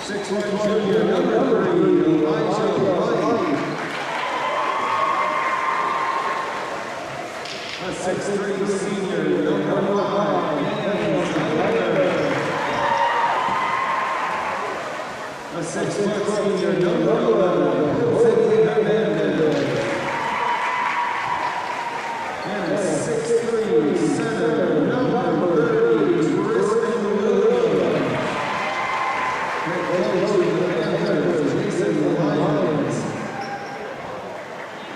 6'1" junior, number 3, Elijah. A 6'3" senior, number 5, a 6' senior, number 11, Viking. And a 6'3" center, number 30, Tristan Williams. Head coach of the Panthers, Jason Lyons.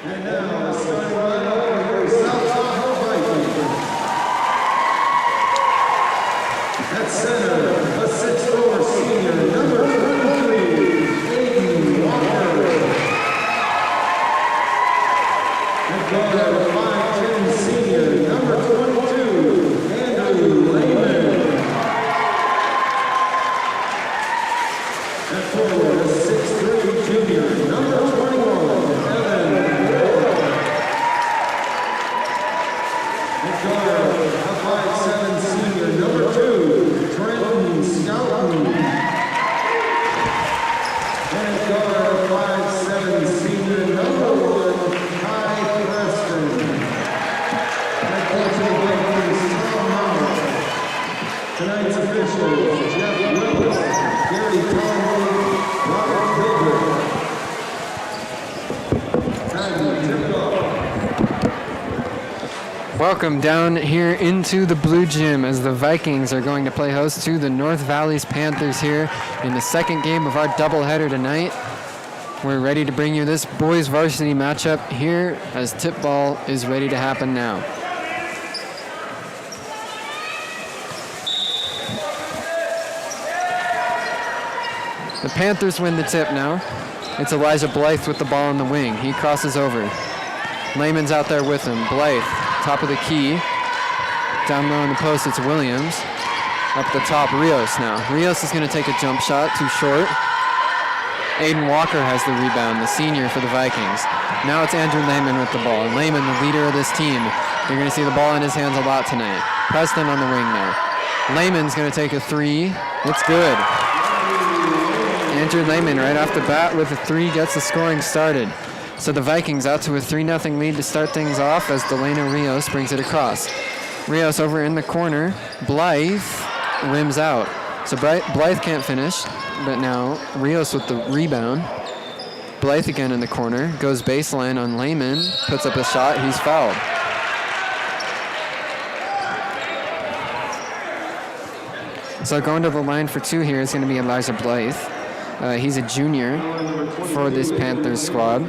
And now, starting lineup for South Tahoe Vikings. At center, a 6'4" senior, number 23, Aiden Walker. At guard, a 5'10" senior, number 22, Andrew Lehman. At forward, a 6'3" junior, number 21, Evan Moore. At guard, a 5'7" senior, number 2, Trenton Scouten. And at guard, a 5'7" senior, number 1, Kai Preston. Head coach of the Vikings, Tom Howard. Tonight's officials, Jeff Willis, Gary Conley, Robert Hilbert. Time to tip off. Welcome down here into the Blue Gym as the Vikings are going to play host to the North Valley's Panthers here in the second game of our doubleheader tonight. We're ready to bring you this boys varsity matchup here as tip ball is ready to happen now. The Panthers win the tip now. It's Elijah Blythe with the ball on the wing. He crosses over. Lehman's out there with him. Blythe, top of the key. Down low in the post, it's Williams. Up the top, Rios now. Rios is going to take a jump shot, too short. Aiden Walker has the rebound, the senior for the Vikings. Now it's Andrew Lehman with the ball. And Lehman, the leader of this team. You're going to see the ball in his hands a lot tonight. Preston on the wing now. Lehman's going to take a three. It's good. Andrew Lehman right off the bat with a three gets the scoring started. So the Vikings out to a 3-0 lead to start things off as Delano Rios brings it across. Rios over in the corner. Blythe rims out. So Blythe can't finish, but now Rios with the rebound. Blythe again in the corner. Goes baseline on Lehman. Puts up a shot. He's fouled. So going to the line for two here is going to be Elijah Blythe. He's a junior for this Panthers squad.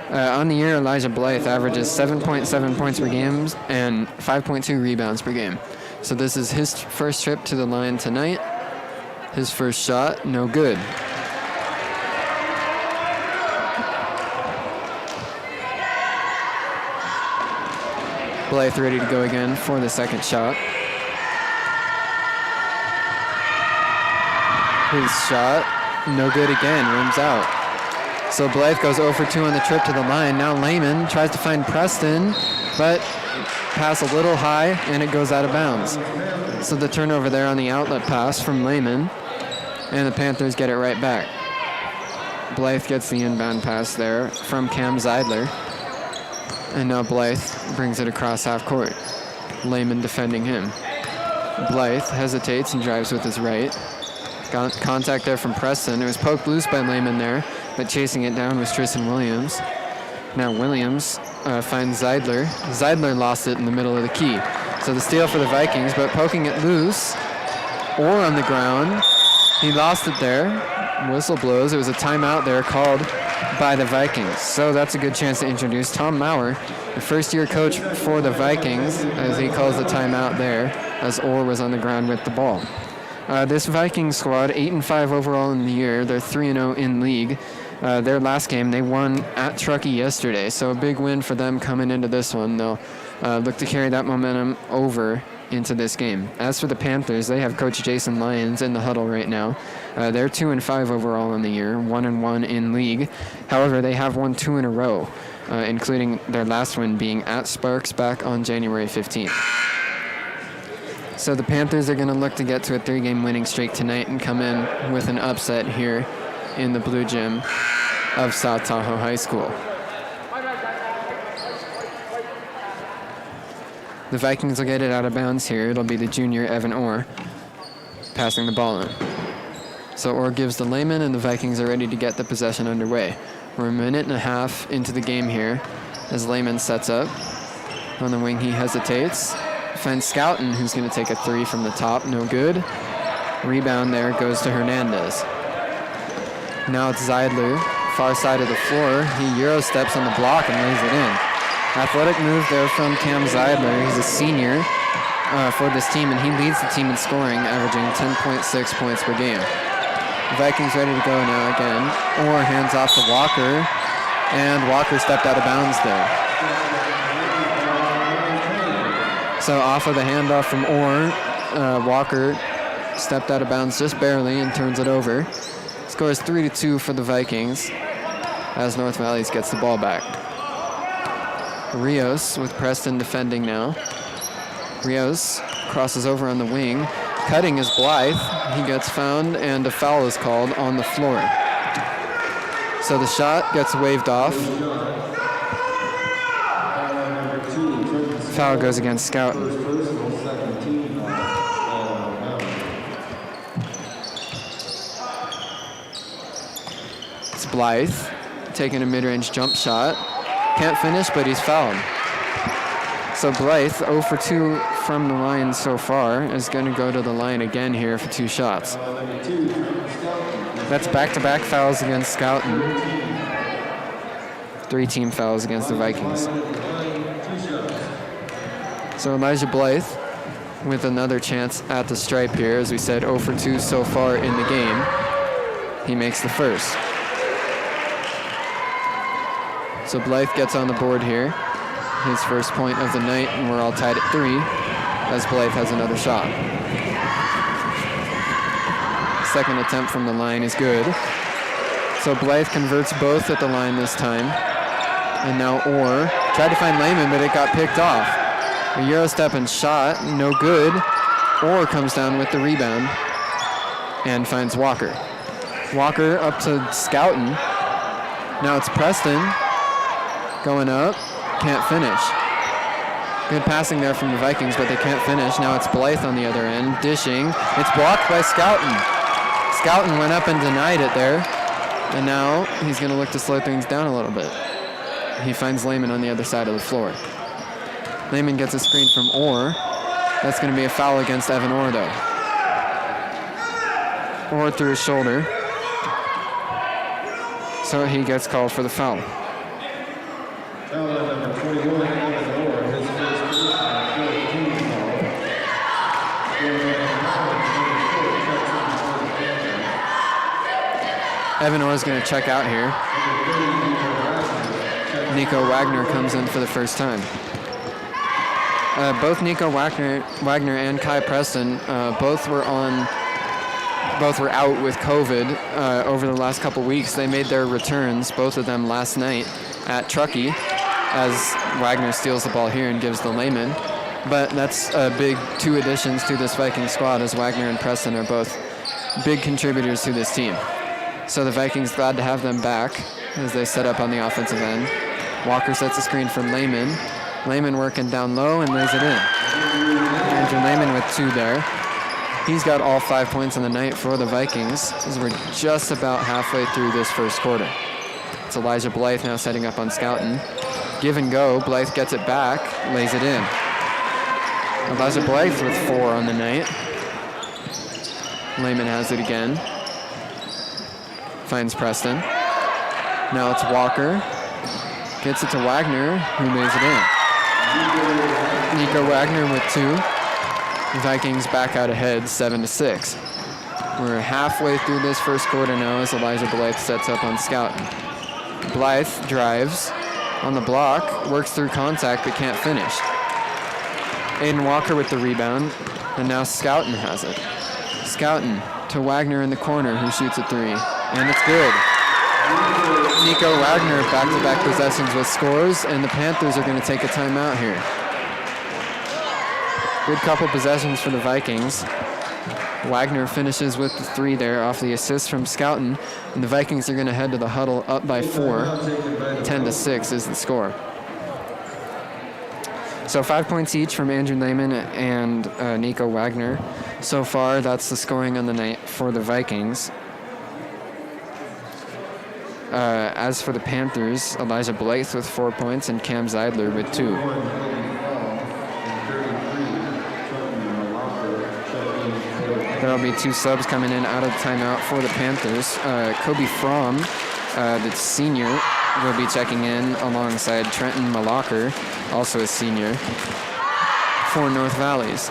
On the year, Elijah Blythe averages 7.7 points per game and 5.2 rebounds per game. So this is his first trip to the line tonight. His first shot, no good. Blythe ready to go again for the second shot. His shot, no good again, rims out. So Blythe goes 0 for 2 on the trip to the line. Now Lehman tries to find Preston, but pass a little high, and it goes out of bounds. So the turnover there on the outlet pass from Lehman, and the Panthers get it right back. Blythe gets the inbound pass there from Cam Zeidler, and now Blythe brings it across half court. Lehman defending him. Blythe hesitates and drives with his right. Got contact there from Preston. It was poked loose by Lehman there, but chasing it down was Tristan Williams. Now Williams finds Zeidler. Zeidler lost it in the middle of the key. So the steal for the Vikings, but poking it loose or on the ground. He lost it there. Whistle blows. It was a timeout there called by the Vikings. So that's a good chance to introduce Tom Maurer, the first-year coach for the Vikings, as he calls the timeout there, as Orr was on the ground with the ball. This Viking squad, 8-5 overall in the year. They're 3-0 in league. Their last game, they won at Truckee yesterday, so a big win for them coming into this one. They'll look to carry that momentum over into this game. As for the Panthers, they have Coach Jason Lyons in the huddle right now. They're 2-5 overall in the year, 1-1 in league. However, they have won 2 in a row, including their last win being at Sparks back on January 15th. So the Panthers are going to look to get to a 3-game winning streak tonight and come in with an upset here in the Blue Gym of South Tahoe High School. The Vikings will get it out of bounds here. It'll be the junior Evan Orr passing the ball in. So Orr gives to Lehman, and the Vikings are ready to get the possession underway. We're a minute and a half into the game here as Lehman sets up. On the wing, he hesitates. Finds Scouten, who's going to take a 3 from the top. No good. Rebound there goes to Hernandez. Now it's Zeidler, far side of the floor. He Euro steps on the block and lays it in. Athletic move there from Cam Zeidler. He's a senior for this team, and he leads the team in scoring, averaging 10.6 points per game. The Vikings ready to go now again. Orr hands off to Walker, and Walker stepped out of bounds there. So off of the handoff from Orr, Walker stepped out of bounds just barely and turns it over. Scores 3-2 for the Vikings as North Valleys gets the ball back. Rios with Preston defending now. Rios crosses over on the wing. Cutting is Blythe. He gets found, and a foul is called on the floor. So the shot gets waved off. Foul goes against Scouten. It's Blythe taking a mid-range jump shot. Can't finish, but he's fouled. So Blythe, 0 for 2 from the line so far, is going to go to the line again here for 2 shots. That's back-to-back fouls against Scouten. 3 team fouls against the Vikings. So Elijah Blythe with another chance at the stripe here. As we said, 0 for 2 so far in the game. He makes the first. So Blythe gets on the board here. His first point of the night, and we're all tied at 3 as Blythe has another shot. Second attempt from the line is good. So Blythe converts both at the line this time. And now Orr tried to find Lehman, but it got picked off. A Euro step and shot, no good. Orr comes down with the rebound and finds Walker. Walker up to Scouten. Now it's Preston going up. Can't finish. Good passing there from the Vikings, but they can't finish. Now it's Blythe on the other end, dishing. It's blocked by Scouten. Scouten went up and denied it there. And now he's going to look to slow things down a little bit. He finds Lehman on the other side of the floor. Lehman gets a screen from Orr. That's going to be a foul against Evan Orr, though. Orr through his shoulder. So he gets called for the foul. Number 21, Evan Orr, his first personal team foul. Evan Orr is going to check out here. Nico Wagner comes in for the first time. Both Nico Wagner and Kai Preston both were out with COVID over the last couple weeks. They made their returns, both of them last night at Truckee, as Wagner steals the ball here and gives the Lehman. But that's a big 2 additions to this Viking squad, as Wagner and Preston are both big contributors to this team. So the Vikings glad to have them back as they set up on the offensive end. Walker sets a screen from Lehman. Lehman working down low and lays it in. Andrew Lehman with 2 there. He's got all 5 points on the night for the Vikings as we're just about halfway through this first quarter. It's Elijah Blythe now setting up on Scouten. Give and go. Blythe gets it back, lays it in. Elijah Blythe with 4 on the night. Lehman has it again. Finds Preston. Now it's Walker. Gets it to Wagner, who lays it in. Nico Wagner with 2. The Vikings back out ahead, 7-6. We're halfway through this first quarter now as Elijah Blythe sets up on Scouten. Blythe drives on the block, works through contact, but can't finish. Aiden Walker with the rebound, and now Scouten has it. Scouten to Wagner in the corner, who shoots a 3, and it's good. Nico Wagner back-to-back possessions with scores, and the Panthers are going to take a timeout here. Good couple possessions for the Vikings. Wagner finishes with the 3 there off the assist from Scouten, and the Vikings are going to head to the huddle up by 4. 10-6 is the score. So 5 points each from Andrew Lehman and Nico Wagner. So far, that's the scoring on the night for the Vikings. As for the Panthers, Elijah Blythe with 4 points and Cam Zeidler with 2. There will be 2 subs coming in out of timeout for the Panthers. Kobe Fromm, the senior, will be checking in alongside Trenton Malacher, also a senior, for North Valleys.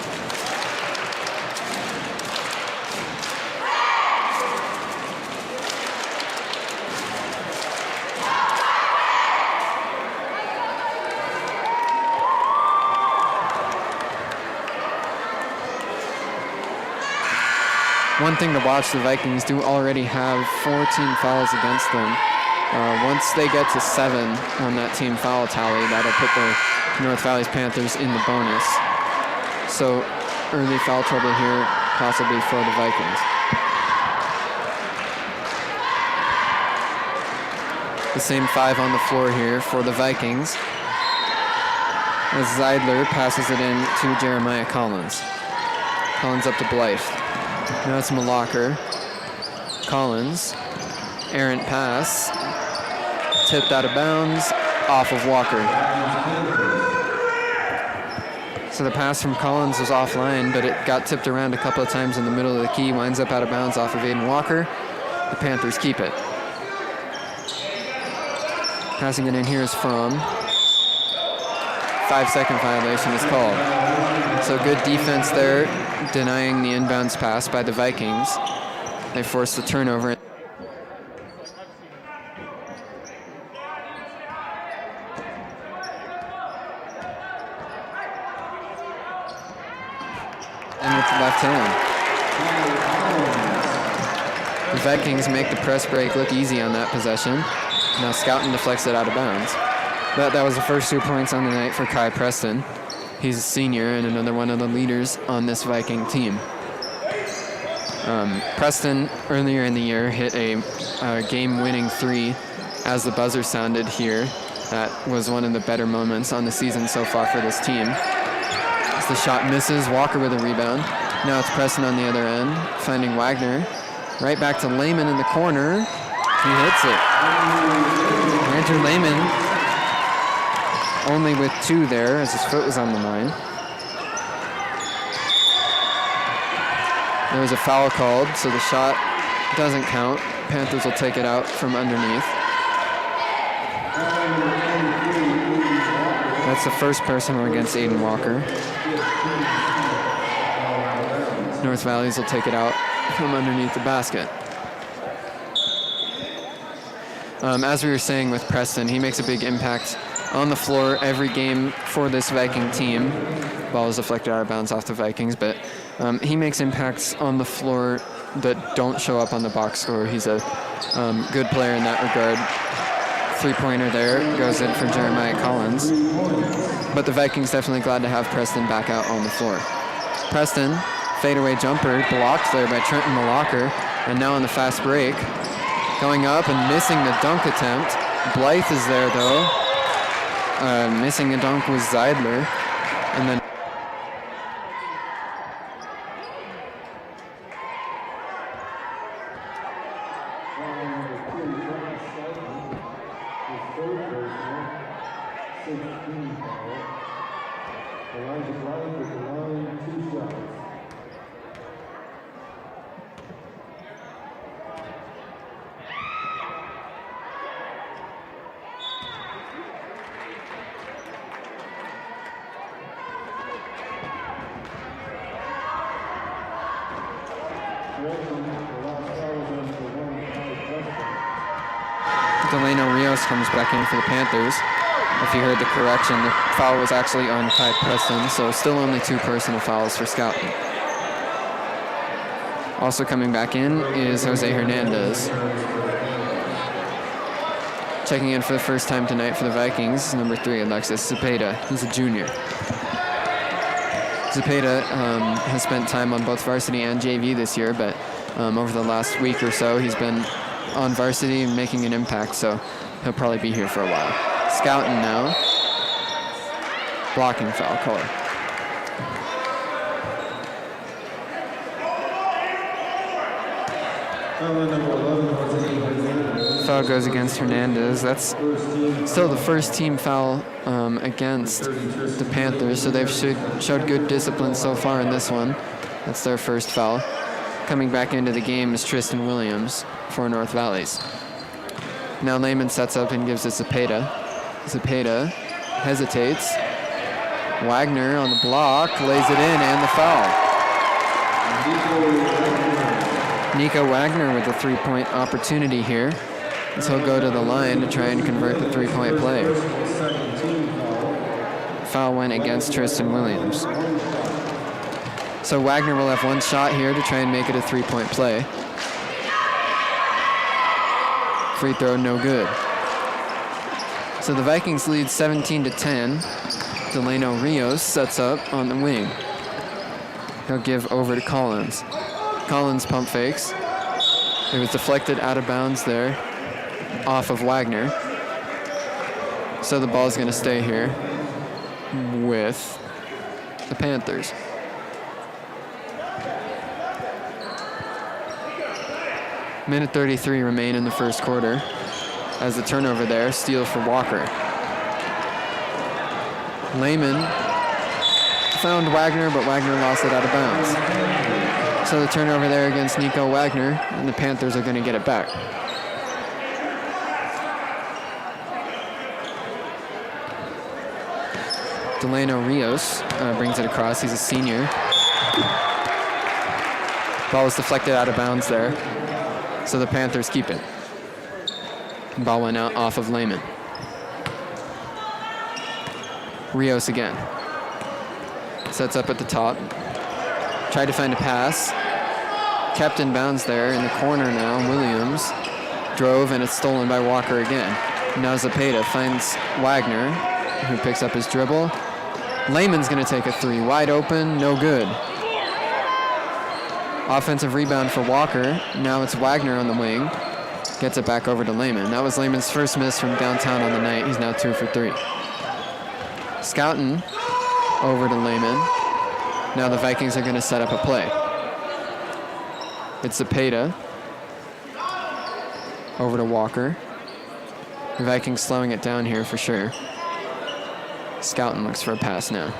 One thing to watch, the Vikings do already have 4 team fouls against them. Once they get to 7 on that team foul tally, that'll put the North Valleys Panthers in the bonus. So early foul trouble here, possibly for the Vikings. The same 5 on the floor here for the Vikings, as Zeidler passes it in to Jeremiah Collins. Collins up to Blythe. Now it's Malacher. Collins. Errant pass. Tipped out of bounds. Off of Walker. So the pass from Collins was offline, but it got tipped around a couple of times in the middle of the key. Winds up out of bounds off of Aiden Walker. The Panthers keep it. Passing it in here is Fromm. 5-second violation is called. So good defense there, denying the inbounds pass by the Vikings. They force the turnover. And with the left hand. The Vikings make the press break look easy on that possession. Now Scouten deflects it out of bounds. That was the first 2 points on the night for Kai Preston. He's a senior and another one of the leaders on this Viking team. Preston, earlier in the year, hit a game-winning 3 as the buzzer sounded here. That was one of the better moments on the season so far for this team. As the shot misses, Walker with a rebound. Now it's Preston on the other end, finding Wagner. Right back to Lehman in the corner. He hits it. Andrew Lehman only with 2 there as his foot was on the line. There was a foul called, so the shot doesn't count. Panthers will take it out from underneath. That's the first personal against Aiden Walker. North Valleys will take it out from underneath the basket. As we were saying with Preston, he makes a big impact on the floor every game for this Viking team. Ball is deflected out of bounds off the Vikings, but he makes impacts on the floor that don't show up on the box score. He's a good player in that regard. 3-pointer there goes in for Jeremiah Collins. But the Vikings definitely glad to have Preston back out on the floor. Preston, fadeaway jumper, blocked there by Trenton Malacher, and now on the fast break, going up and missing the dunk attempt. Blythe is there though. Missing a dunk was Zeidler, and then Delano Rios comes back in for the Panthers. If you heard the correction, the foul was actually on Kai Preston, so still only 2 personal fouls for Scouten. Also coming back in is Jose Hernandez. Checking in for the first time tonight for the Vikings, number 3, Alexis Cepeda. He's a junior. Zepeda has spent time on both varsity and JV this year, but over the last week or so, he's been on varsity and making an impact, so he'll probably be here for a while. Scouting now. Blocking foul call. Foul goes against Hernandez. That's still the first team foul against the Panthers, so they've showed good discipline so far in this one. That's their first foul. Coming back into the game is Tristan Williams for North Valleys. Now Lehman sets up and gives it Zepeda. Zepeda hesitates. Wagner on the block, lays it in, and the foul. Nico Wagner with a three-point opportunity here, as he'll go to the line to try and convert the three-point play. Foul went against Tristan Williams. So Wagner will have one shot here to try and make it a three-point play. Free throw, no good. So the Vikings lead 17-10. Delano Rios sets up on the wing. He'll give over to Collins. Collins pump fakes. It was deflected out of bounds there, off of Wagner. So the ball's going to stay here with the Panthers. Minute 33 remain in the first quarter. As the turnover there, steal for Walker. Lehman found Wagner, but Wagner lost it out of bounds. So the turnover there against Nico Wagner, and the Panthers are going to get it back. Delano Rios brings it across. He's a senior. Ball was deflected out of bounds there, so the Panthers keep it. Ball went out off of Lehman. Rios again. Sets up at the top. Tried to find a pass. Kept in bounds there in the corner now. Williams drove, and it's stolen by Walker again. Now Zepeda finds Wagner, who picks up his dribble. Lehman's going to take a three. Wide open, no good. Offensive rebound for Walker. Now it's Wagner on the wing. Gets it back over to Lehman. That was Lehman's first miss from downtown on the night. He's now 2 for 3. Scouting over to Lehman. Now the Vikings are going to set up a play. It's Zepeda over to Walker. The Vikings slowing it down here for sure. Scouting looks for a pass now.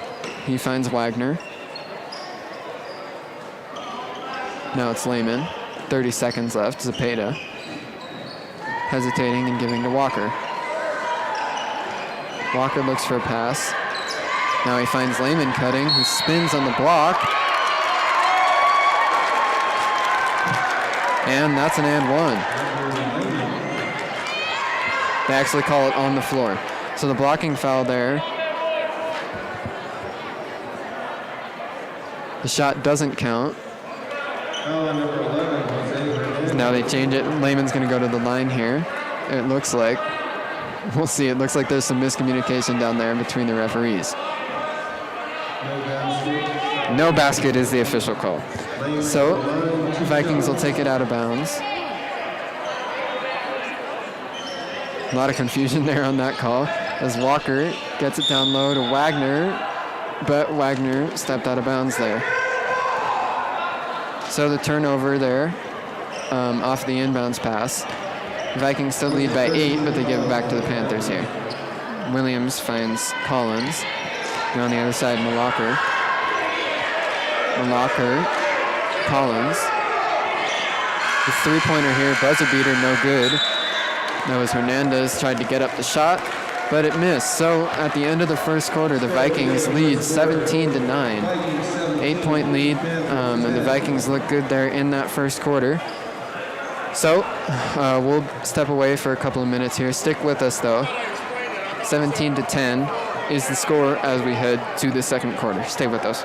He finds Wagner. Now it's Lehman. 30 seconds left. Zepeda hesitating and giving to Walker. Walker looks for a pass. Now he finds Lehman cutting, who spins on the block. And that's an and one. They actually call it on the floor. So the blocking foul there. The shot doesn't count. Now they change it. Lehman's going to go to the line here. It looks like. We'll see. It looks like there's some miscommunication down there between the referees. No basket is the official call. So Vikings will take it out of bounds. A lot of confusion there on that call as Walker gets it down low to Wagner, but Wagner stepped out of bounds there. So the turnover there off the inbounds pass. Vikings still lead by 8, but they give it back to the Panthers here. Williams finds Collins. And on the other side, Malacher. Collins. The three-pointer here, buzzer beater, no good. That was Hernandez, tried to get up the shot, but it missed. So at the end of the first quarter, the Vikings lead 17-9. 8-point lead, and the Vikings look good there in that first quarter. So we'll step away for a couple of minutes here. Stick with us, though. 17-10 is the score as we head to the second quarter. Stay with us.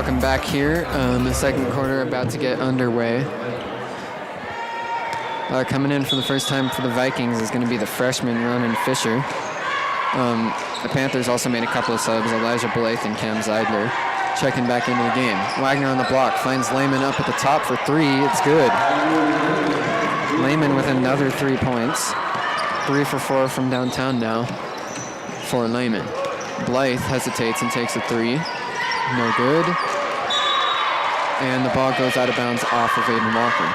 welcome back here. The second quarter about to get underway. Coming in for the first time for the Vikings is going to be the freshman Ronan Fisher. The Panthers also made a couple of subs, Elijah Blythe and Cam Zeidler, checking back into the game. Wagner on the block, finds Lehman up at the top for three. It's good. Lehman with another 3 points. 3 for 4 from downtown now for Lehman. Blythe hesitates and takes a three. No good. And the ball goes out of bounds off of Aiden Walker.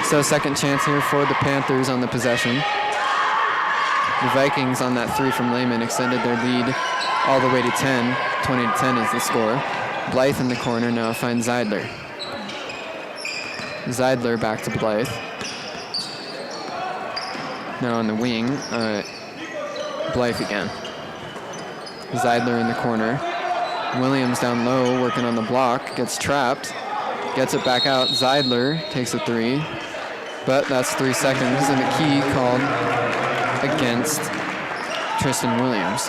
So second chance here for the Panthers on the possession. The Vikings on that three from Lehman extended their lead all the way to 10. 20 to 10 is the score. Blythe in the corner now finds Zeidler. Zeidler back to Blythe. Now on the wing, Blythe again. Zeidler in the corner. Williams down low, working on the block, gets trapped, gets it back out. Zeidler takes a three, but that's 3 seconds and a key called against Tristan Williams.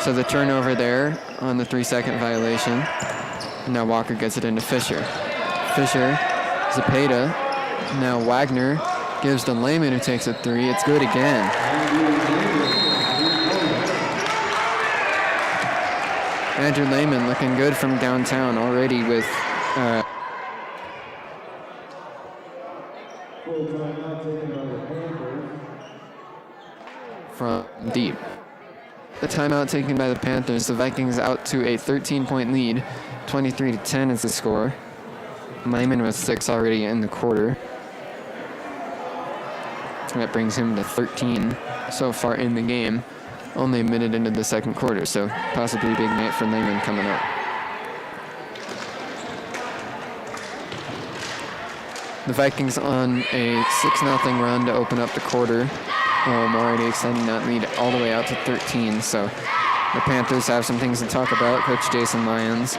So the turnover there on the 3-second violation. Now Walker gets it into Fisher. Fisher, Zepeda, now Wagner gives to Lehman who takes a three. It's good again. Andrew Lehman looking good from downtown already with from deep. The timeout taken by the Panthers. The Vikings out to a 13-point lead. 23 to 10 is the score. Lehman with 6 already in the quarter. That brings him to 13 so far in the game. Only a minute into the second quarter, so possibly a big night for Lehman coming up. The Vikings on a 6-0 run to open up the quarter. Already extending that lead all the way out to 13, so the Panthers have some things to talk about. Coach Jason Lyons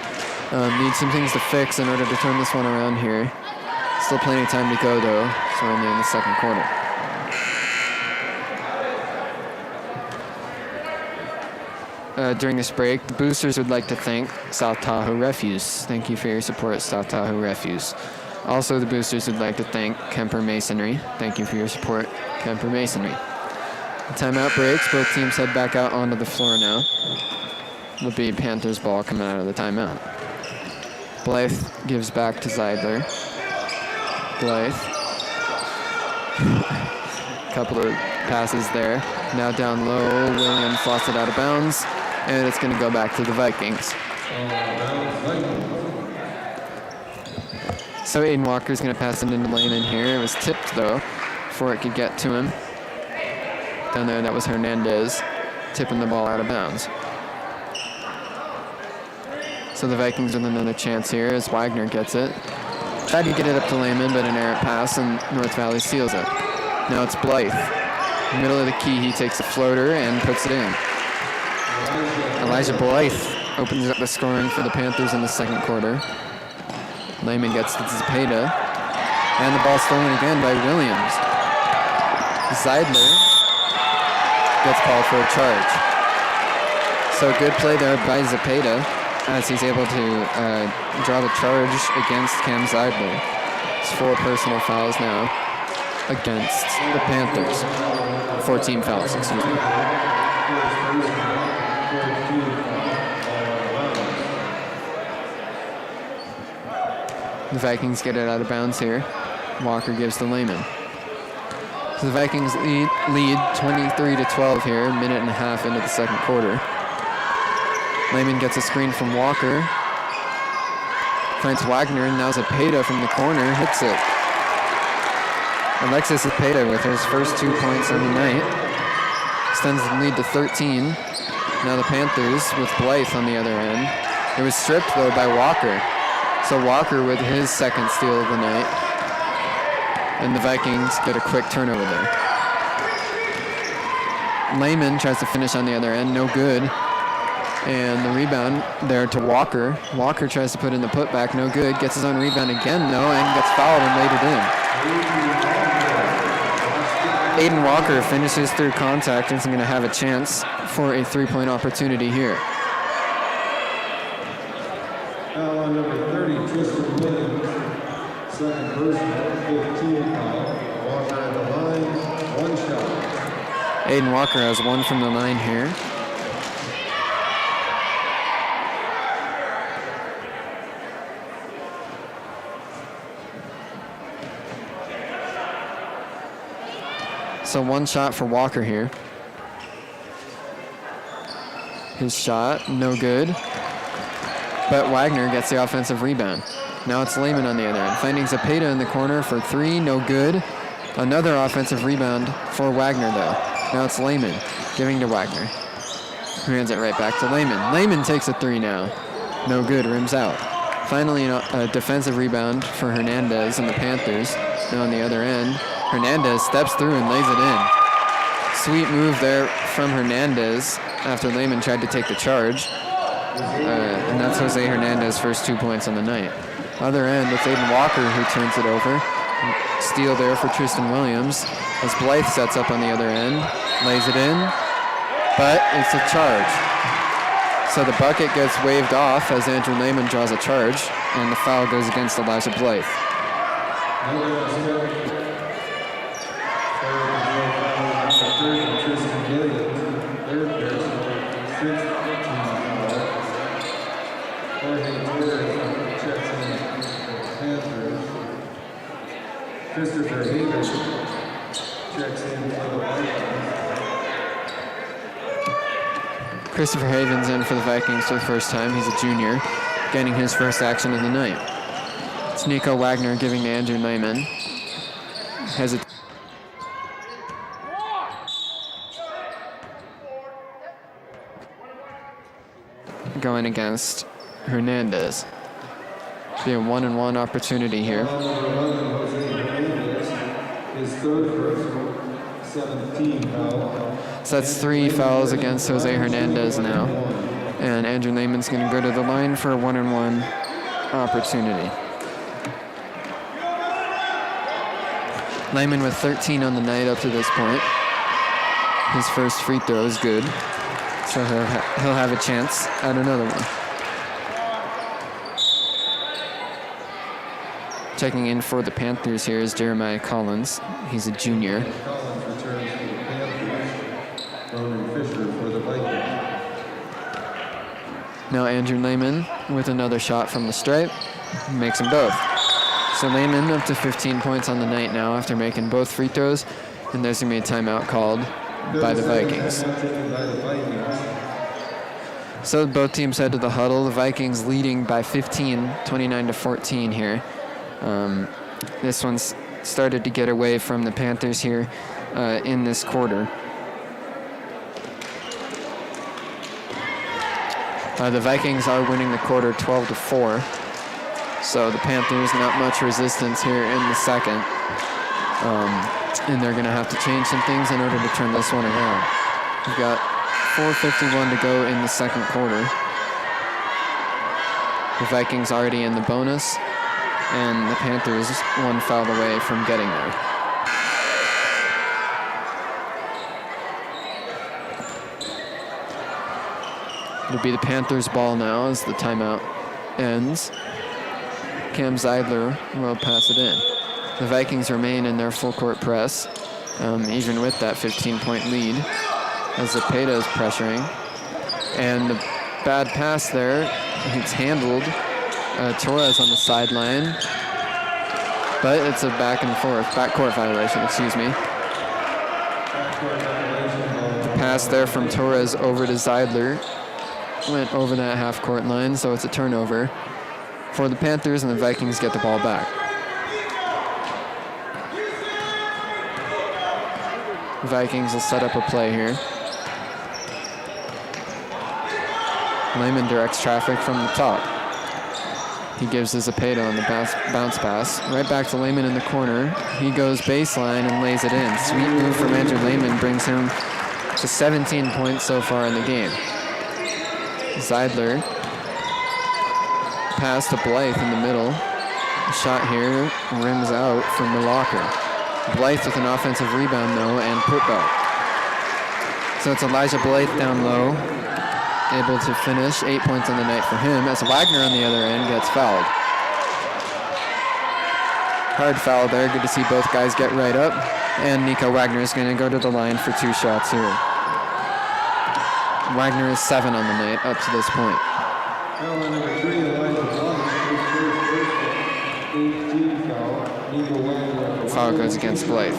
needs some things to fix in order to turn this one around here. Still plenty of time to go, though, so we're only in the second quarter. During this break, the boosters would like to thank South Tahoe Refuse. Thank you for your support, South Tahoe Refuse. Also, the boosters would like to thank Kemper Masonry. Thank you for your support, Kemper Masonry. The timeout breaks. Both teams head back out onto the floor now. It'll be Panthers ball coming out of the timeout. Blythe gives back to Zeidler. Blythe. Couple of passes there. Now down low, Williams lost it out of bounds, and it's going to go back to the Vikings. So Aiden Walker's going to pass it into Lehman here. It was tipped, though, before it could get to him. Down there, that was Hernandez tipping the ball out of bounds. So the Vikings with another chance here as Wagner gets it. Tried to get it up to Lehman, but an errant pass, and North Valley seals it. Now it's Blythe. Middle of the key, he takes a floater and puts it in. Elijah Blythe opens up the scoring for the Panthers in the second quarter. Lehman gets to Zepeda, and the ball stolen again by Williams. Zeidler gets called for a charge. So good play there by Zepeda as he's able to draw the charge against Cam Zeidler. It's 4 personal fouls now against the Panthers. 14 fouls, excuse me. The Vikings get it out of bounds here. Walker gives to Lehman. So the Vikings lead 23-12 here, a minute and a half into the second quarter. Lehman gets a screen from Walker. Finds Wagner, and now Zepeda from the corner hits it. Alexis Zepeda with his first 2 points on the night. Extends the lead to 13. Now the Panthers with Blythe on the other end. It was stripped, though, by Walker. So Walker with his second steal of the night. And the Vikings get a quick turnover there. Lehman tries to finish on the other end, no good. And the rebound there to Walker. Walker tries to put in the putback, no good. Gets his own rebound again, though, and gets fouled and laid it in. Aiden Walker finishes through contact and is going to have a chance for a 3-point opportunity here. Foul on number 30, Tristan Williams. Second personal, 15 foul. Walker at the line, 1 shot. Aiden Walker has 1 from the line here. So 1 shot for Walker here. His shot, no good. But Wagner gets the offensive rebound. Now it's Lehman on the other end. Finding Zepeda in the corner for 3, no good. Another offensive rebound for Wagner though. Now it's Lehman giving to Wagner, who hands it right back to Lehman. Lehman takes a 3 now. No good, rims out. Finally a defensive rebound for Hernandez and the Panthers. Now on the other end, Hernandez steps through and lays it in. Sweet move there from Hernandez after Lehman tried to take the charge. And that's Jose Hernandez's first 2 points on the night. Other end, it's Aiden Walker who turns it over. Steal there for Tristan Williams as Blythe sets up on the other end, lays it in, but it's a charge. So the bucket gets waved off as Andrew Lehman draws a charge, and the foul goes against Elijah Blythe. Christopher Havens checks in for the Vikings. Christopher Havens in for the Vikings for the first time. He's a junior, getting his first action of the night. It's Nico Wagner giving to Andrew Lehman. Going against Hernandez. Be a 1-and-1 opportunity here. His third personal, 17 foul. So that's 3 fouls against Jose Hernandez now. And Andrew Lehman's going to go to the line for a 1-and-1 opportunity. Lehman with 13 on the night up to this point. His first free throw is good. So he'll have a chance at another one. Checking in for the Panthers here is Jeremiah Collins. He's a junior. Collins returns for the Panthers. Ronan Fisher for the Vikings. Now Andrew Lehman with another shot from the stripe. Makes them both. So Lehman up to 15 points on the night now after making both free throws. And there's going to be a timeout called by the Vikings. So both teams head to the huddle. The Vikings leading by 15, 29-14 here. This one's started to get away from the Panthers here in this quarter. The Vikings are winning the quarter 12-4. So the Panthers, not much resistance here in the second. And they're going to have to change some things in order to turn this one around. We've got 4:51 to go in the second quarter. The Vikings already in the bonus, and the Panthers 1 foul away from getting there. It'll be the Panthers' ball now as the timeout ends. Cam Zeidler will pass it in. The Vikings remain in their full court press, even with that 15-point lead, as Zepeda is pressuring. And the bad pass there, it's handled. Torres on the sideline, but it's a backcourt violation, excuse me. The pass there from Torres over to Zeidler went over that half-court line, so it's a turnover for the Panthers, and the Vikings get the ball back. The Vikings will set up a play here. Lehman directs traffic from the top. He gives to Zepeda on the bounce pass. Right back to Lehman in the corner. He goes baseline and lays it in. Sweet move from Andrew Lehman brings him to 17 points so far in the game. Zeidler pass to Blythe in the middle. Shot here rims out from the locker. Blythe with an offensive rebound though and putback. So it's Elijah Blythe down low. able to finish. 8 points on the night for him as Wagner on the other end gets fouled. Hard foul there. Good to see both guys get right up. And Nico Wagner is going to go to the line for 2 shots here. Wagner is 7 on the night up to this point. Foul on number 3, Elijah Blunt, first 18 foul. Nico Wagner. Foul goes against Blythe.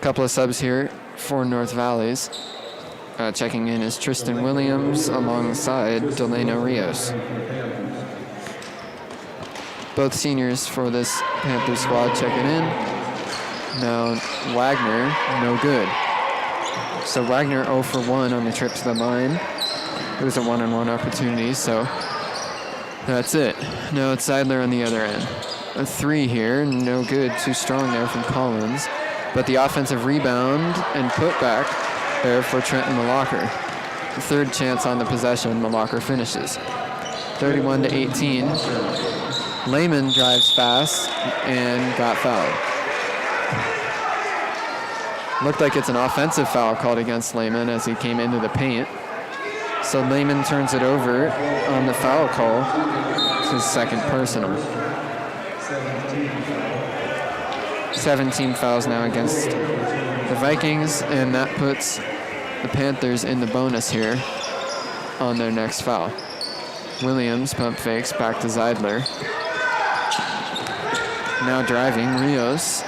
Couple of subs here for North Valleys. Checking in is Tristan Williams alongside Delano Rios. Both seniors for this Panther squad checking in. Now Wagner, no good. So Wagner 0 for 1 on the trip to the line. It was a one-on-one opportunity, so that's it. Now it's Seidler on the other end. A 3 here, no good, too strong there from Collins. But the offensive rebound and putback there for Trenton Malacher. The third chance on the possession, Malacher finishes. 31-18. Lehman drives fast and got fouled. Looked like it's an offensive foul called against Lehman as he came into the paint. So Lehman turns it over on the foul call. It's his second personal. 17 fouls now against the Vikings, and that puts the Panthers in the bonus here on their next foul. Williams pump fakes back to Zeidler. Now driving, Rios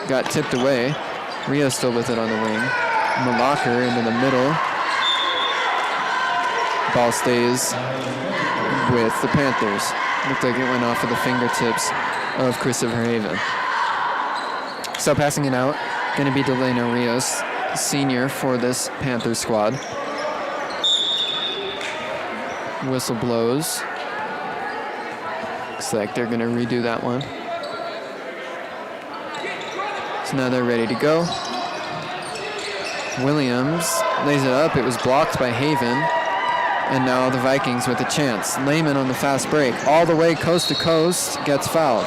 got tipped away. Rios still with it on the wing. Malacher into the middle. Ball stays with the Panthers. Looked like it went off of the fingertips of Christopher Haven. So passing it out, going to be Delano Rios, senior for this Panther squad. Whistle blows. Looks like they're going to redo that one. So now they're ready to go. Williams lays it up. It was blocked by Haven. And now the Vikings with a chance. Lehman on the fast break. All the way coast to coast, gets fouled.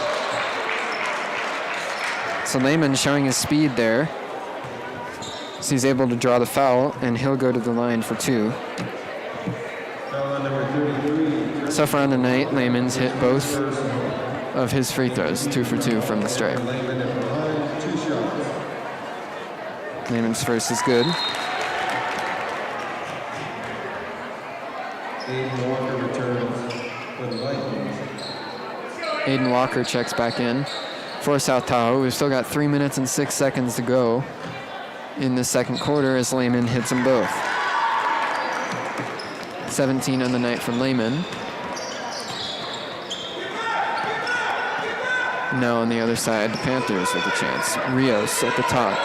So Lehman showing his speed there. So he's able to draw the foul, and he'll go to the line for 2. So far on the night, Lehman's hit both of his free throws, 2 for 2 from the stripe. Lehman's first is good. Aiden Walker checks back in for South Tahoe. We've still got 3 minutes and 6 seconds to go in the second quarter as Lehman hits them both. 17 on the night for Lehman. Now on the other side, the Panthers with a chance. Rios at the top.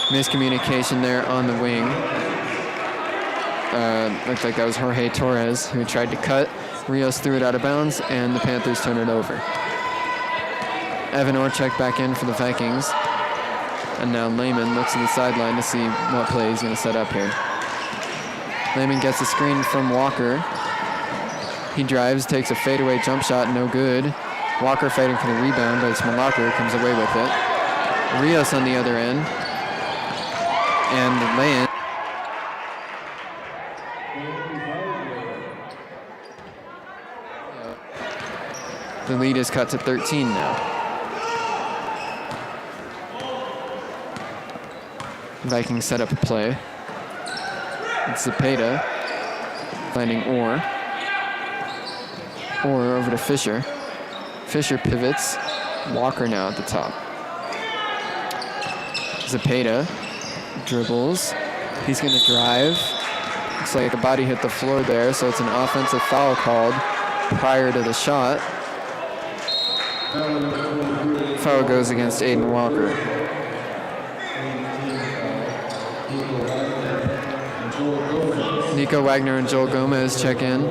Miscommunication there on the wing. Looked like that was Jorge Torres who tried to cut. Rios threw it out of bounds, and the Panthers turn it over. Evan Orchek back in for the Vikings. And now Lehman looks to the sideline to see what play he's going to set up here. Lehman gets a screen from Walker. He drives, takes a fadeaway jump shot, no good. Walker fighting for the rebound, but it's Malacher comes away with it. Rios on the other end. And the lay-in. The lead is cut to 13 now. Vikings set up a play. It's Zepeda finding Orr. Orr over to Fisher. Fisher pivots. Walker now at the top. Zepeda dribbles. He's going to drive. Looks like a body hit the floor there, so it's an offensive foul called prior to the shot. Foul goes against Aiden Walker. Nico Wagner and Joel Gomez check in.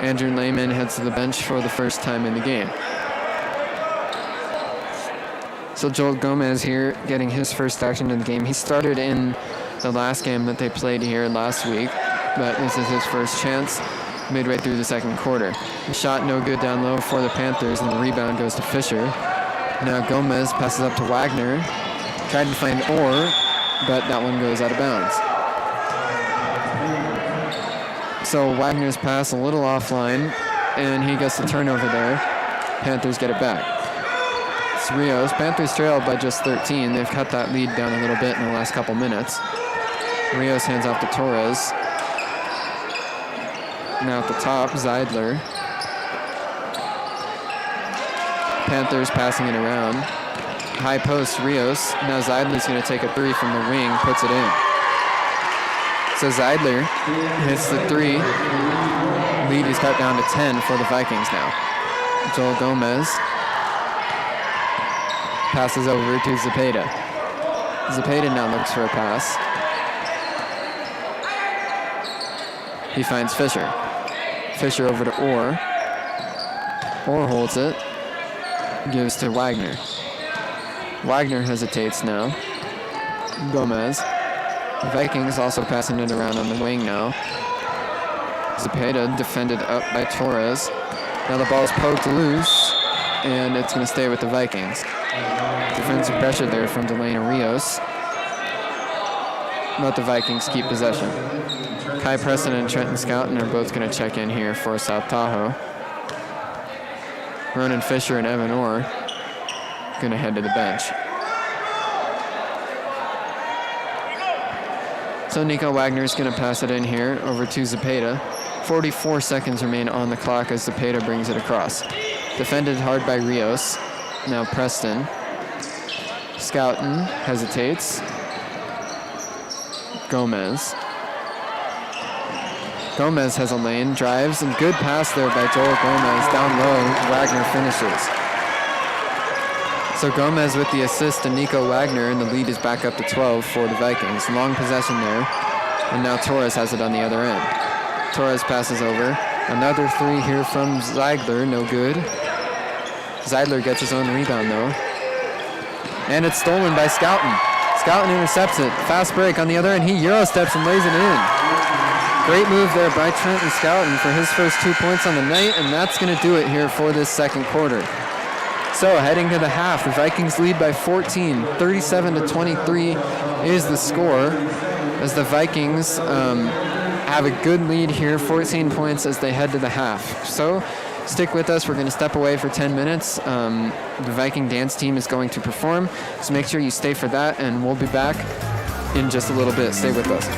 Andrew Lehman heads to the bench for the first time in the game. So Joel Gomez here getting his first action in the game. He started in the last game that they played here last week, but this is his first chance. midway through the second quarter. The shot no good down low for the Panthers, and the rebound goes to Fisher. Now Gomez passes up to Wagner. Tried to find Orr, but that one goes out of bounds. So Wagner's pass a little offline, and he gets the turnover there. Panthers get it back. It's Rios. Panthers trail by just 13. They've cut that lead down a little bit in the last couple minutes. Rios hands off to Torres. Now at the top, Zeidler. Panthers passing it around. High post, Rios. Now Zeidler's going to take a three from the wing, puts it in. So Zeidler hits the three. Lead is cut down to 10 for the Vikings now. Joel Gomez passes over to Zepeda. Zepeda now looks for a pass. He finds Fisher. Fisher over to Orr. Orr holds it. Gives to Wagner. Wagner hesitates now. Gomez. The Vikings also passing it around on the wing now. Zepeda defended up by Torres. Now the ball's poked loose, and it's going to stay with the Vikings. Defensive pressure there from Delana Rios. Let the Vikings keep possession. Kai Preston and Trenton Scouten are both going to check in here for South Tahoe. Ronan Fisher and Evan Orr going to head to the bench. So Nico Wagner is going to pass it in here over to Zepeda. 44 seconds remain on the clock as Zepeda brings it across. Defended hard by Rios. Now Preston. Scouten hesitates. Gomez. Gomez has a lane, drives, and good pass there by Joel Gomez. Down low, Wagner finishes. So Gomez with the assist to Nico Wagner, and the lead is back up to 12 for the Vikings. Long possession there, and now Torres has it on the other end. Torres passes over. Another three here from Zeidler, no good. Zeidler gets his own rebound though. And it's stolen by Scouten. Scouten intercepts it. Fast break on the other end. He Euro steps and lays it in. Great move there by Trenton Scouten for his first 2 points on the night, and that's going to do it here for this second quarter. So heading to the half, the Vikings lead by 14. 37-23 is the score as the Vikings have a good lead here, 14 points as they head to the half. So stick with us. We're going to step away for 10 minutes. The Viking dance team is going to perform, so make sure you stay for that, and we'll be back in just a little bit. Stay with us.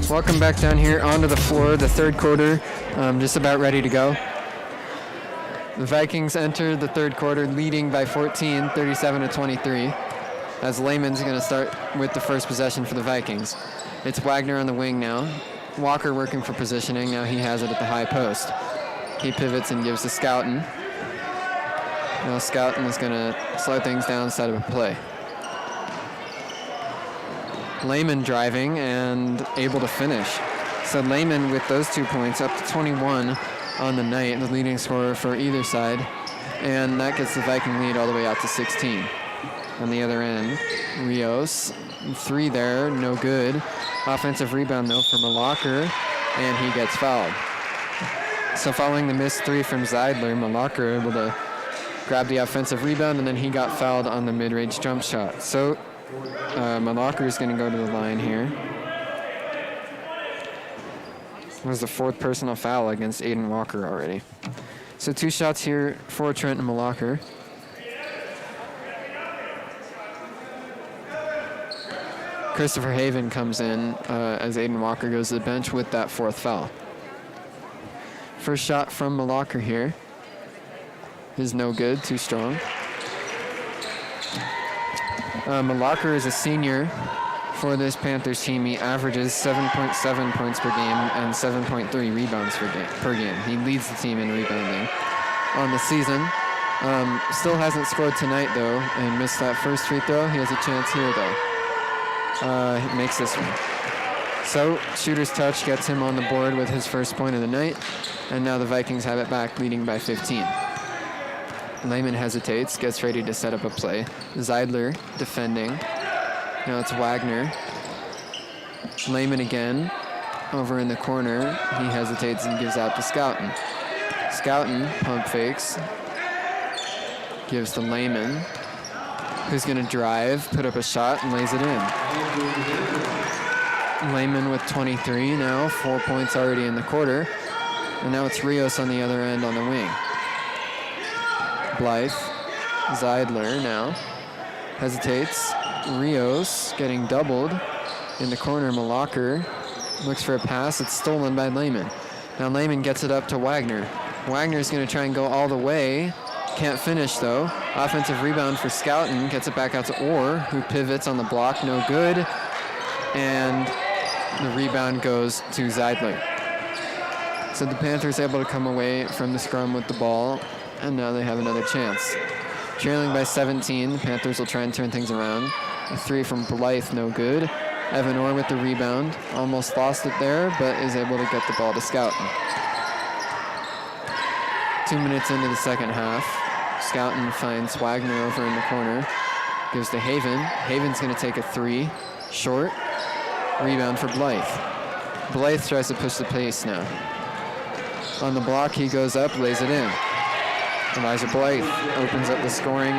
Welcome back down here onto the floor. The third quarter, just about ready to go. The Vikings enter the third quarter leading by 14, 37-23. As Lehman's going to start with the first possession for the Vikings. It's Wagner on the wing now. Walker working for positioning. Now he has it at the high post. He pivots and gives to Scouten. Now Scouten is going to slow things down, set up a play. Lehman driving and able to finish. So Lehman with those 2 points up to 21 on the night, the leading scorer for either side. And that gets the Viking lead all the way out to 16. On the other end, Rios, 3 there, no good. Offensive rebound though from Malacher, and he gets fouled. So following the missed 3 from Zeidler, Malacher able to grab the offensive rebound, and then he got fouled on the mid-range jump shot. So Malacher is going to go to the line here. It was the 4th personal foul against Aiden Walker already. So 2 shots here for Trenton Malacher. Christopher Haven comes in as Aiden Walker goes to the bench with that 4th foul. First shot from Malacher here is no good, too strong. Malacher is a senior for this Panthers team. He averages 7.7 points per game and 7.3 rebounds per game. He leads the team in rebounding on the season. Still hasn't scored tonight, though, and missed that first free throw. He has a chance here, though. He makes this one. So, shooter's touch gets him on the board with his first point of the night, and now the Vikings have it back, leading by 15. Lehman hesitates, gets ready to set up a play. Zeidler defending. Now it's Wagner. Lehman again, over in the corner. He hesitates and gives out to Scouten. Scouten pump fakes. Gives to Lehman, who's going to drive, put up a shot, and lays it in. Lehman with 23 now, 4 points already in the quarter. And now it's Rios on the other end on the wing. Blythe, Zeidler now, hesitates. Rios getting doubled in the corner. Malacher looks for a pass. It's stolen by Lehman. Now Lehman gets it up to Wagner. Wagner's going to try and go all the way. Can't finish, though. Offensive rebound for Scouten. Gets it back out to Orr, who pivots on the block. No good. And the rebound goes to Zeidler. So the Panthers able to come away from the scrum with the ball, and now they have another chance. Trailing by 17, the Panthers will try and turn things around. A 3 from Blythe, no good. Evan Orr with the rebound. Almost lost it there, but is able to get the ball to Scouten. 2 minutes into the second half, Scouten finds Wagner over in the corner. Gives to Haven. Haven's going to take a 3. Short. Rebound for Blythe. Blythe tries to push the pace now. On the block, he goes up, lays it in. Elijah Blythe opens up the scoring.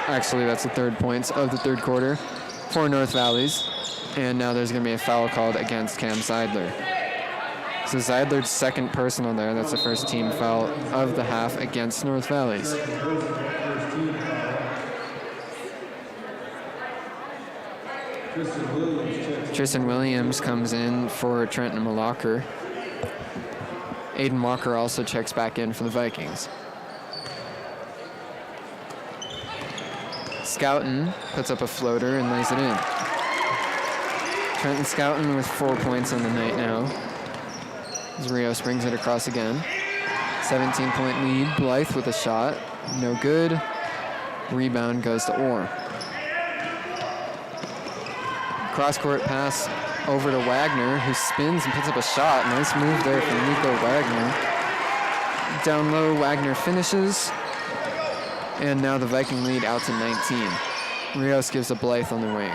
Actually, that's the 3rd points of the third quarter for North Valleys. And now there's going to be a foul called against Cam Zeidler. So Zeidler's 2nd personal there. That's the first team foul of the half against North Valleys. Tristan Williams comes in for Trenton Malacher. Aiden Walker also checks back in for the Vikings. Scouten puts up a floater and lays it in. Trenton Scouten with 4 points on the night now. As Rios brings it across again. 17-point lead. Blythe with a shot. No good. Rebound goes to Orr. Cross-court pass over to Wagner, who spins and puts up a shot. Nice move there from Nico Wagner. Down low, Wagner finishes. And now the Viking lead out to 19. Rios gives a Blythe on the wing.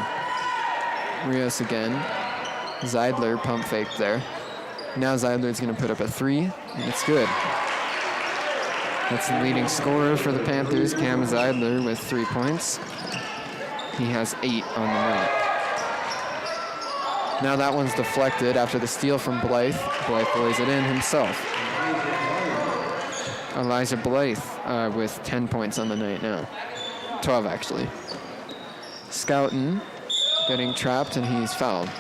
Rios again. Zeidler pump fake there. Now Zeidler's going to put up a 3, and it's good. That's the leading scorer for the Panthers, Cam Zeidler, with 3 points. He has 8 on the night. Now that one's deflected after the steal from Blythe. Blythe lays it in himself. Elijah Blythe with 10 points on the night now. 12, actually. Scouten getting trapped, and he's fouled.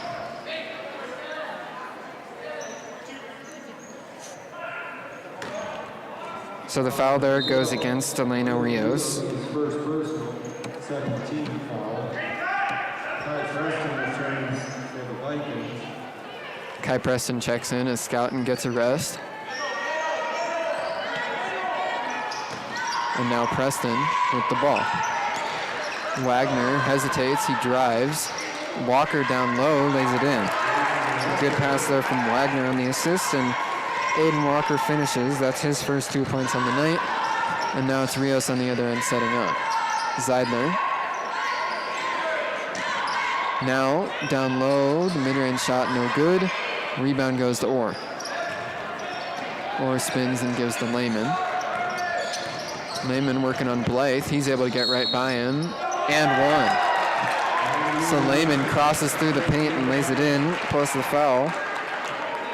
So the foul there goes against Elena Rios. First personal, second team foul. Kai Preston returns for the Vikings. Kai Preston checks in as Scouten gets a rest. And now Preston with the ball. Wagner hesitates, he drives. Walker down low, lays it in. Good pass there from Wagner on the assist, and Aiden Walker finishes. That's his first 2 points on the night. And now it's Rios on the other end setting up. Zeidler. Now down low, the mid-range shot no good. Rebound goes to Orr. Orr spins and gives to Lehman. Lehman working on Blythe. He's able to get right by him. And one. So Lehman crosses through the paint and lays it in, plus the foul.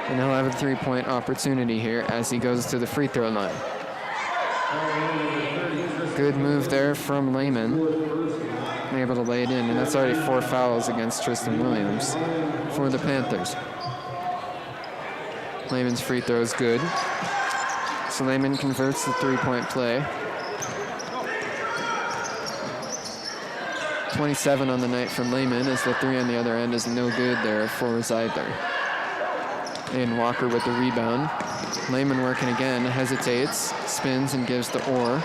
And he'll have a three-point opportunity here as he goes to the free throw line. Good move there from Lehman. Able to lay it in, and that's already 4 fouls against Tristan Williams for the Panthers. Lehman's free throw is good. So Lehman converts the three-point play. 27 on the night from Lehman as the three on the other end is no good there for Zeidler. And Walker with the rebound. Lehman working again, hesitates, spins and gives to Orr.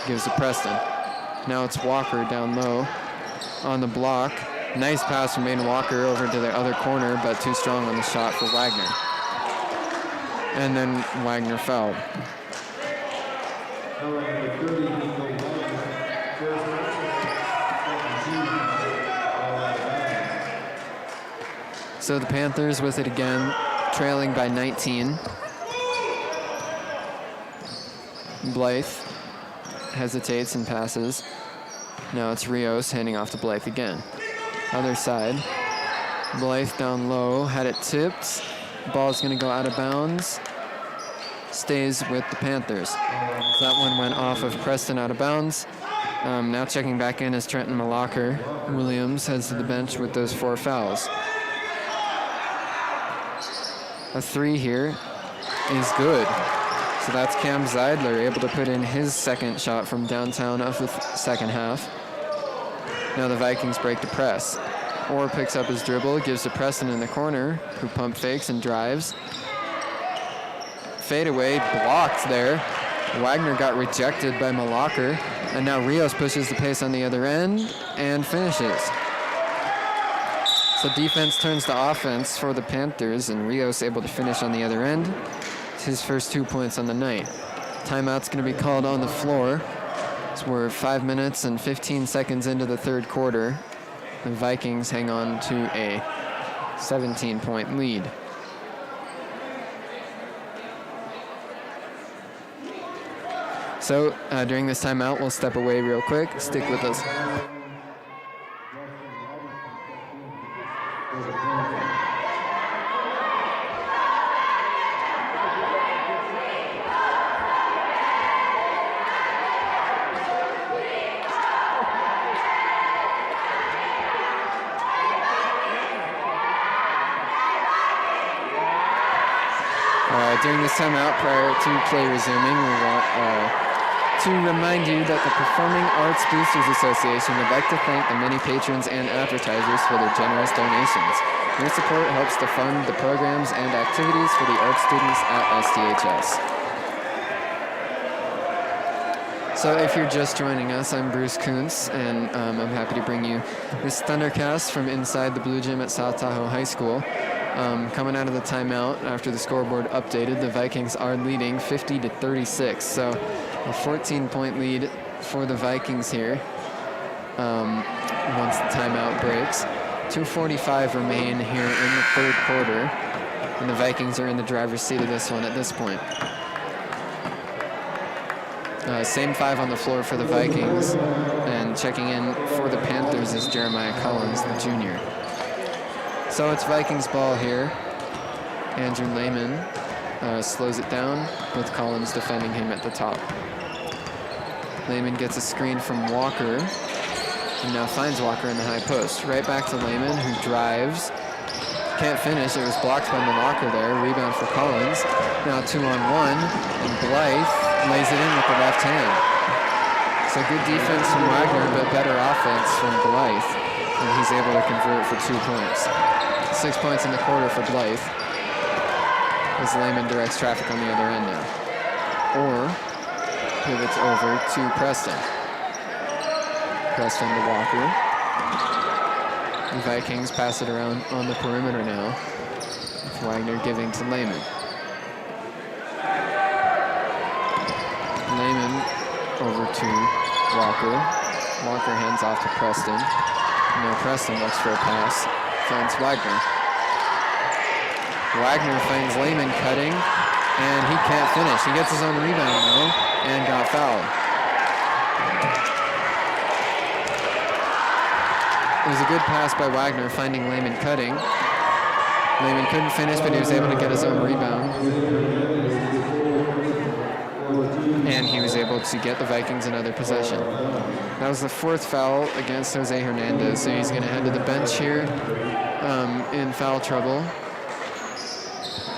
Gives to Preston. Now it's Walker down low on the block. Nice pass from Aiden Walker over to the other corner, but too strong on the shot for Wagner. And then Wagner fouled. So the Panthers with it again, trailing by 19. Blythe hesitates and passes. Now it's Rios handing off to Blythe again. Other side. Blythe down low, had it tipped. Ball's gonna go out of bounds. Stays with the Panthers. So that one went off of Preston out of bounds. Now checking back in is Trenton Malacher. Williams heads to the bench with those 4 fouls. A 3 here is good. So that's Cam Zeidler able to put in his second shot from downtown of the second half. Now the Vikings break the press. Orr picks up his dribble, gives to Preston in the corner, who pump fakes and drives. Fadeaway blocked there. Wagner got rejected by Malacher, and now Rios pushes the pace on the other end and finishes. So defense turns to offense for the Panthers, and Rios able to finish on the other end. It's his first 2 points on the night. Timeout's going to be called on the floor. So we're 5 minutes and 15 seconds into the third quarter. The Vikings hang on to a 17-point lead. So during this timeout, we'll step away real quick. Stick with us. During this timeout, prior to play resuming, we want to remind you that the Performing Arts Boosters Association would like to thank the many patrons and advertisers for their generous donations. Your support helps to fund the programs and activities for the art students at STHS. So if you're just joining us, I'm Bruce Kuntz, and I'm happy to bring you this Thundercast from inside the Blue Gym at South Tahoe High School. Coming out of the timeout after the scoreboard updated, the Vikings are leading 50-36. So a 14-point lead for the Vikings here once the timeout breaks. 2:45 remain here in the third quarter, and the Vikings are in the driver's seat of this one at this point. Same 5 on the floor for the Vikings, and checking in for the Panthers is Jeremiah Collins, the junior. So it's Vikings ball here. Andrew Lehman slows it down with Collins defending him at the top. Lehman gets a screen from Walker and now finds Walker in the high post. Right back to Lehman, who drives. Can't finish. It was blocked by Malacher there. Rebound for Collins. Now 2-on-1, and Blythe lays it in with the left hand. So good defense from Wagner, but better offense from Blythe. And he's able to convert for 2 points. 6 points in the quarter for Blythe. As Lehman directs traffic on the other end now. Or pivots over to Preston. Preston to Walker. The Vikings pass it around on the perimeter now. With Wagner giving to Lehman. Lehman over to Walker. Walker hands off to Preston. Now Preston looks for a pass. Finds Wagner. Wagner finds Lehman cutting, and he can't finish. He gets his own rebound though, and got fouled. It was a good pass by Wagner, finding Lehman cutting. Lehman couldn't finish, but he was able to get his own rebound. And he was able to get the Vikings another possession. That was the 4th foul against Jose Hernandez, so he's going to head to the bench here in foul trouble.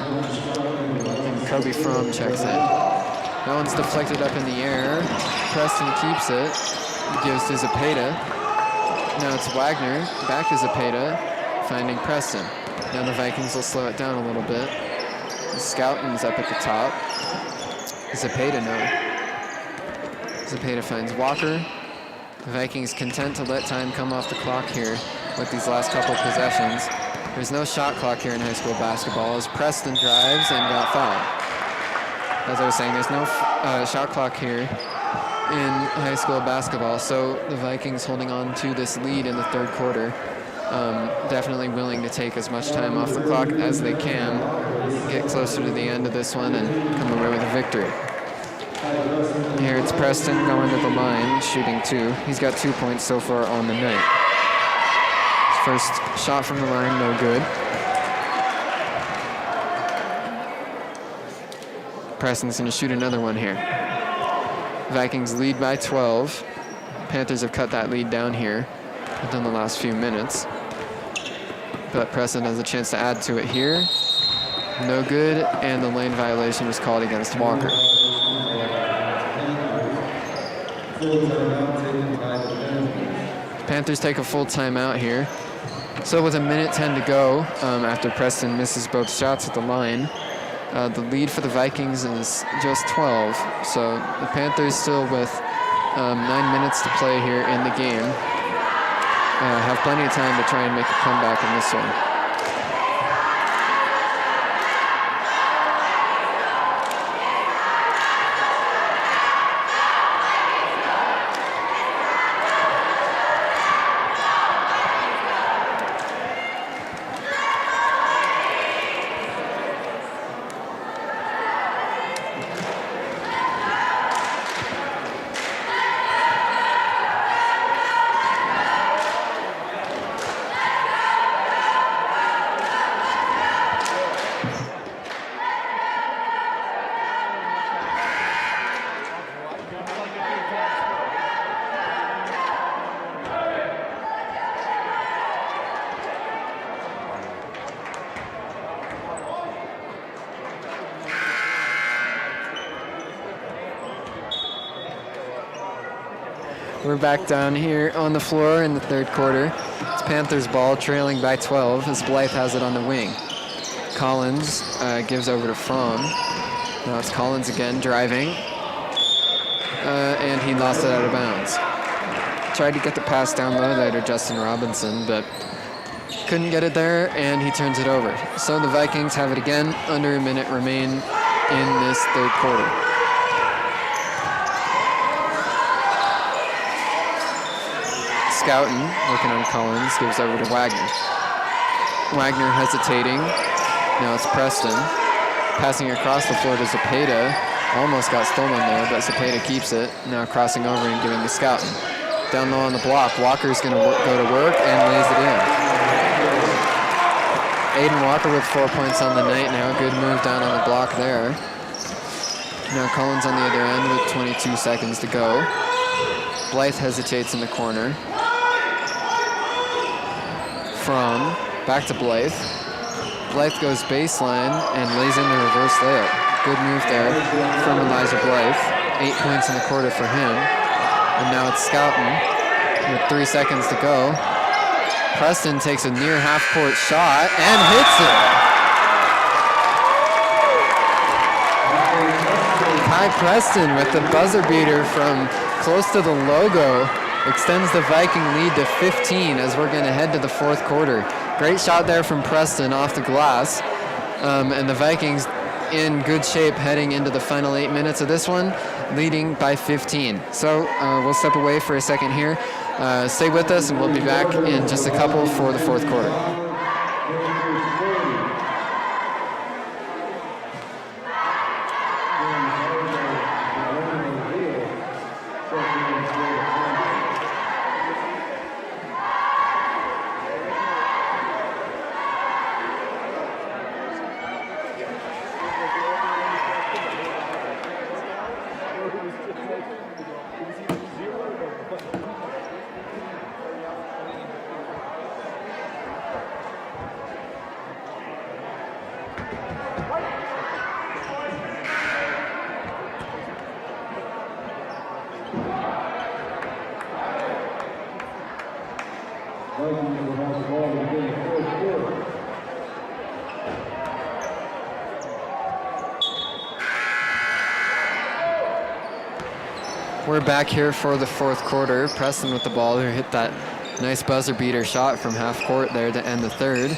And Kobe Fromm checks in. That one's deflected up in the air. Preston keeps it. Gives to Zepeda. Now it's Wagner. Back to Zepeda. Finding Preston. Now the Vikings will slow it down a little bit. Scouton's up at the top. Zepeda now. Zepeda finds Walker. The Vikings content to let time come off the clock here with these last couple possessions. There's no shot clock here in high school basketball as Preston drives and got fouled. As I was saying, there's no shot clock here in high school basketball, so the Vikings holding on to this lead in the 3rd quarter. Definitely willing to take as much time off the clock as they can, get closer to the end of this one and come away with a victory. Here it's Preston going to the line, shooting 2. He's got 2 points so far on the night. First shot from the line, no good. Preston's going to shoot another one here. Vikings lead by 12. Panthers have cut that lead down here within the last few minutes. But Preston has a chance to add to it here. No good, and the lane violation was called against Walker. Panthers take a full timeout here. So with 1:10 to go, after Preston misses both shots at the line, the lead for the Vikings is just 12. So the Panthers still with 9 minutes to play here in the game. Have plenty of time to try and make a comeback in this one. We're back down here on the floor in the 3rd quarter. It's Panthers ball trailing by 12 as Blythe has it on the wing. Collins gives over to Fromm. Now it's Collins again driving. And he lost it out of bounds. Tried to get the pass down low there to Justin Robinson, but couldn't get it there, and he turns it over. So the Vikings have it again. Under a minute remain in this 3rd quarter. Scouton, working on Collins, gives over to Wagner. Wagner hesitating. Now it's Preston. Passing across the floor to Zepeda. Almost got stolen there, but Zepeda keeps it. Now crossing over and giving to Scouton. Down low on the block. Walker's going to go to work and lays it in. Aiden Walker with 4 points on the night now. Good move down on the block there. Now Collins on the other end with 22 seconds to go. Blythe hesitates in the corner. From back to Blythe. Blythe goes baseline and lays in the reverse layup. Good move there from Elijah Blythe. 8 points in the quarter for him. And now it's Scouten with 3 seconds to go. Preston takes a near half-court shot and hits it. Kai Preston with the buzzer beater from close to the logo extends the Viking lead to 15 as we're going to head to the fourth quarter. Great shot there from Preston off the glass. And the Vikings in good shape heading into the final 8 minutes of this one, leading by 15. So we'll step away for a second here. Stay with us and we'll be back in just a couple for the fourth quarter. We're back here for the fourth quarter. Preston with the ball, who hit that nice buzzer beater shot from half court there to end the third.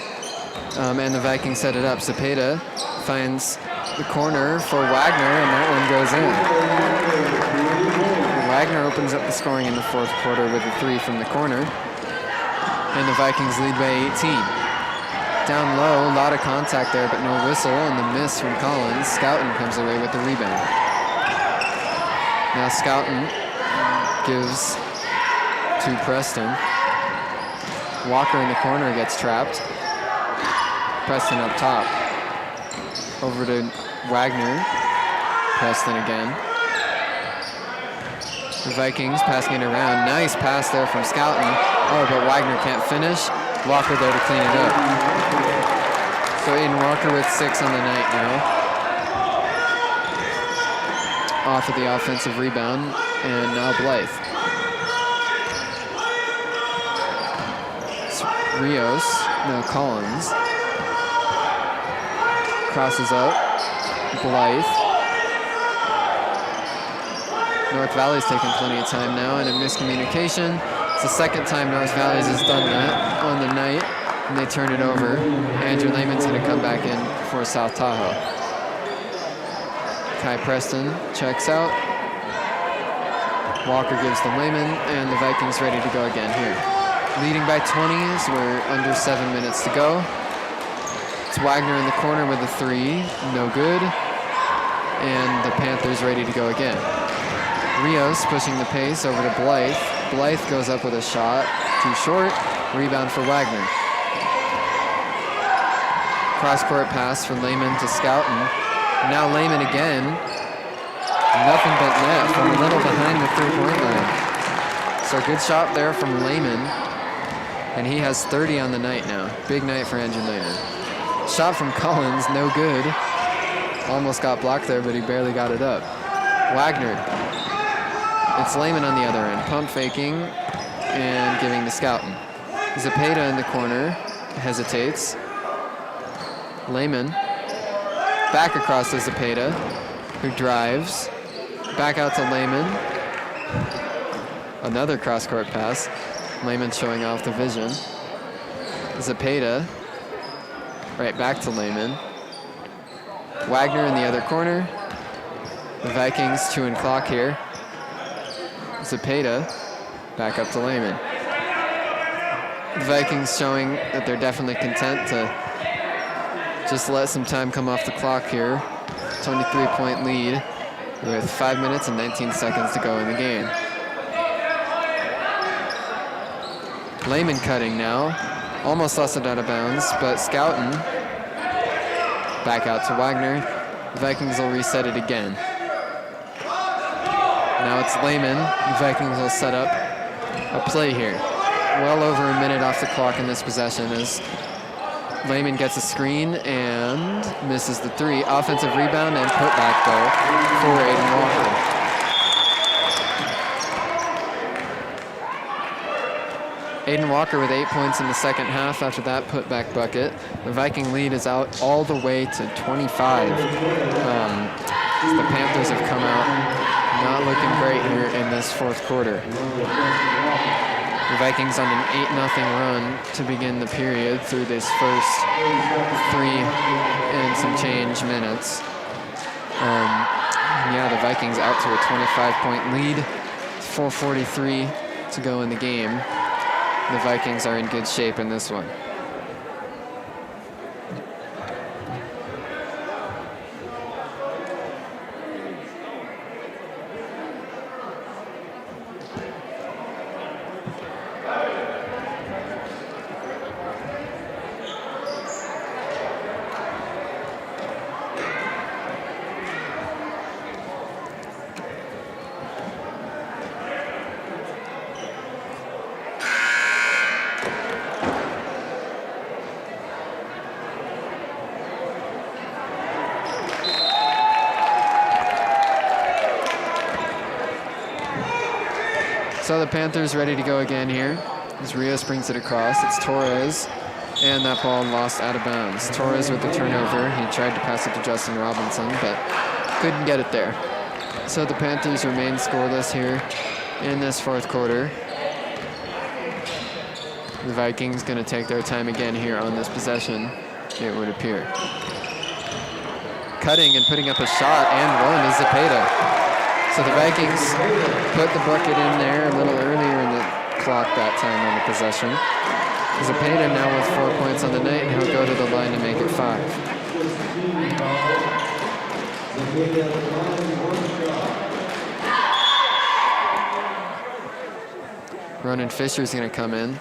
And the Vikings set it up. Cepeda finds the corner for Wagner, and that one goes in. Wagner opens up the scoring in the fourth quarter with a 3 from the corner. And the Vikings lead by 18. Down low, a lot of contact there, but no whistle, and the miss from Collins. Scouten comes away with the rebound. Now Scouten gives to Preston. Walker in the corner gets trapped. Preston up top. Over to Wagner. Preston again. The Vikings passing it around. Nice pass there from Scouten. Oh, but Wagner can't finish. Walker there to clean it up. So Aiden Walker with 6 on the night now. Off of the offensive rebound, and now Blythe. It's Rios, now Collins. Crosses up, Blythe. North Valley's taking plenty of time now, and a miscommunication. It's the second time North Valley's has done that on the night, and they turn it over. Andrew Lehman's gonna come back in for South Tahoe. Kai Preston checks out. Walker gives to Lehman, and the Vikings ready to go again here. Leading by 20 as we're under 7 minutes to go. It's Wagner in the corner with a 3, no good. And the Panthers ready to go again. Rios pushing the pace over to Blythe. Blythe goes up with a shot, too short. Rebound for Wagner. Cross-court pass from Lehman to Scouten. Now Lehman again. Nothing but net from a little behind the 3-point line. So good shot there from Lehman. And he has 30 on the night now. Big night for Andrew Lehman. Shot from Collins, no good. Almost got blocked there, but he barely got it up. Wagner. It's Lehman on the other end. Pump faking and giving to Scouten. Cepeda in the corner. Hesitates. Lehman. Back across to Cepeda, who drives. Back out to Lehman. Another cross-court pass. Lehman showing off the vision. Cepeda. Right back to Lehman. Wagner in the other corner. The Vikings chewing clock here. Cepeda. Back up to Lehman. The Vikings showing that they're definitely content to just let some time come off the clock here. 23-point lead with 5 minutes and 19 seconds to go in the game. Lehman cutting now. Almost lost it out of bounds, but Scouten back out to Wagner. The Vikings will reset it again. Now it's Lehman. The Vikings will set up a play here. Well over a minute off the clock in this possession as Lehman gets a screen and misses the three. Offensive rebound and put back though for Aiden Walker. Aiden Walker with 8 points in the second half after that putback bucket. The Viking lead is out all the way to 25. The Panthers have come out not looking great here in this fourth quarter. The Vikings on an 8-0 run to begin the period through this first 3 and some change minutes. Yeah, the Vikings out to a 25-point lead. 4:43 to go in the game. The Vikings are in good shape in this one. So the Panthers ready to go again here as Rios brings it across. It's Torres, and that ball lost out of bounds. Torres with the turnover. He tried to pass it to Justin Robinson, but couldn't get it there. So the Panthers remain scoreless here in this fourth quarter. The Vikings going to take their time again here on this possession, it would appear. Cutting and putting up a shot, and one is Zepeda. So the Vikings put the bucket in there a little earlier in the clock that time on the possession. Zepeda now with 4 points on the night, and he'll go to the line to make it 5. Ronan Fisher's going to come in.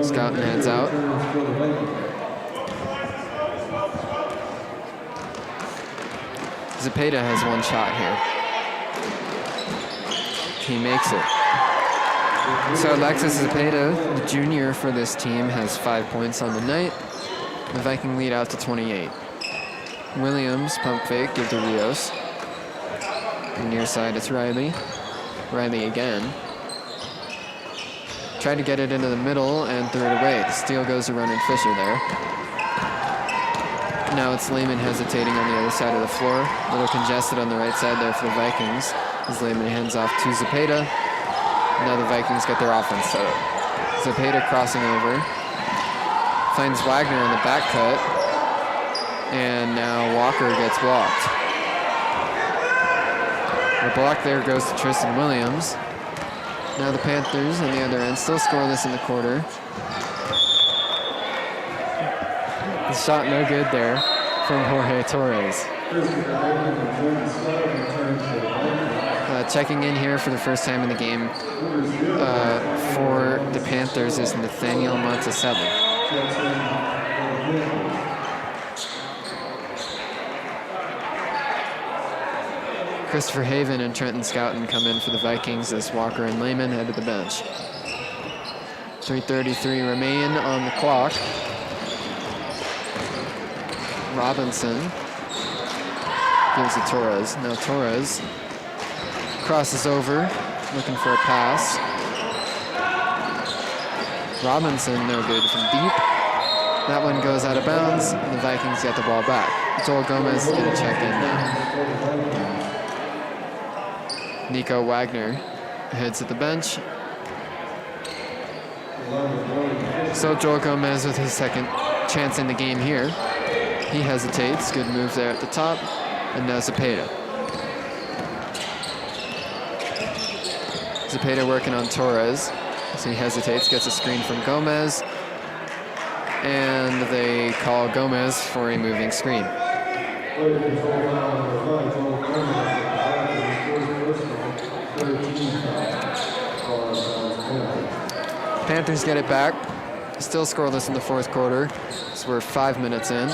Scout and heads out. Zepeda has one shot here. He makes it. So Alexis Zepeda, the junior for this team, has 5 points on the night. The Viking lead out to 28. Williams, pump fake, give to Rios. Near side, it's Riley. Riley again. Tried to get it into the middle and threw it away. The steal goes to Ronan Fisher there. Now it's Lehman hesitating on the other side of the floor. A little congested on the right side there for the Vikings. As Lehman hands off to Zepeda. Now the Vikings get their offense set up. Zepeda crossing over. Finds Wagner on the back cut. And now Walker gets blocked. The block there goes to Tristan Williams. Now the Panthers on the other end, still scoreless in the quarter. The shot no good there from Jorge Torres. Checking in here for the first time in the game for the Panthers is Nathaniel Monticelli. Christopher Haven and Trenton Scouten come in for the Vikings as Walker and Lehman head to the bench. 3:33 remain on the clock. Robinson gives it Torres. Now Torres crosses over, looking for a pass. Robinson no good from deep. That one goes out of bounds, and the Vikings get the ball back. Joel Gomez is going to check in now. Nico Wagner heads to the bench. So Joel Gomez with his second chance in the game here. He hesitates, good move there at the top, and now Zepeda. Zepeda working on Torres. So he hesitates, gets a screen from Gomez, and they call Gomez for a moving screen. Panthers get it back. Still scoreless in the fourth quarter. So we're 5 minutes in.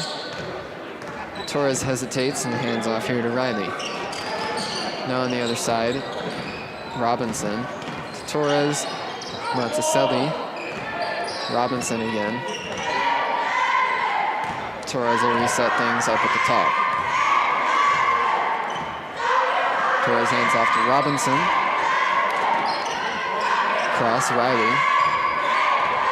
Torres hesitates and hands off here to Riley. Now on the other side, Robinson to Torres, Monticelli, Robinson again. Torres will reset things up at the top. Torres hands off to Robinson. Cross, Riley.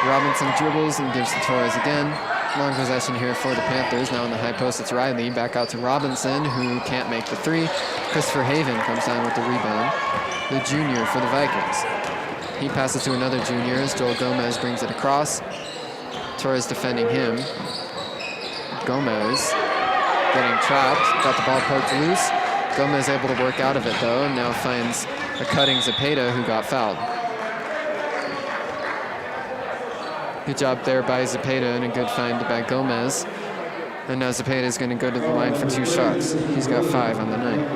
Robinson dribbles and gives to Torres again. Long possession here for the Panthers. Now in the high post, it's Riley. Back out to Robinson, who can't make the three. Christopher Haven comes down with the rebound. The junior for the Vikings. He passes to another junior as Joel Gomez brings it across. Torres defending him. Gomez getting trapped. Got the ball poked loose. Gomez able to work out of it, though, and now finds a cutting Zepeda, who got fouled. Good job there by Zepeda, and a good find by Gomez. And now Zepeda is going to go to the line for 2 shots. He's got 5 on the night.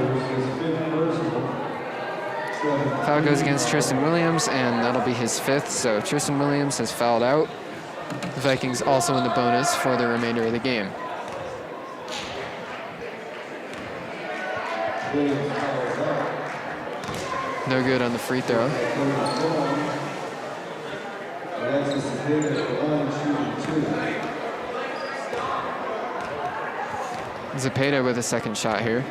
Foul goes against Tristan Williams, and that'll be his 5th. So Tristan Williams has fouled out. The Vikings also in the bonus for the remainder of the game. No good on the free throw. Zepeda with a second shot here.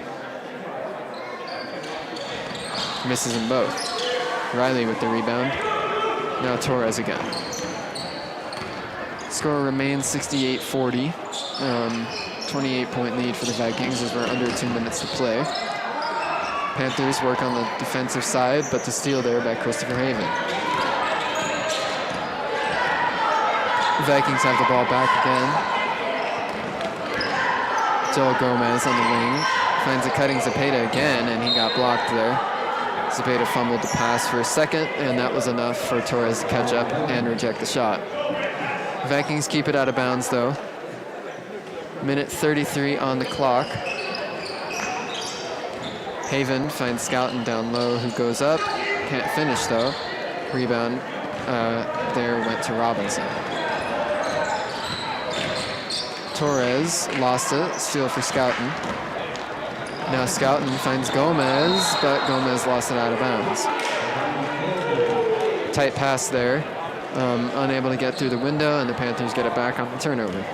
Misses them both. Riley with the rebound. Now Torres again. Score remains 68-40. 28-point lead for the Vikings as we're under 2 minutes to play. Panthers work on the defensive side, but the steal there by Christopher Haven. The Vikings have the ball back again. Joel Gomez on the wing. Finds a cutting Zepeda again, and he got blocked there. Zepeda fumbled the pass for a second, and that was enough for Torres to catch up and reject the shot. Vikings keep it out of bounds, though. Minute 33 on the clock. Haven finds Scouten down low, who goes up. Can't finish, though. Rebound there went to Robinson. Torres lost it. Steal for Scouten. Now Scouten finds Gomez, but Gomez lost it out of bounds. Tight pass there. Unable to get through the window, and the Panthers get it back on the turnover.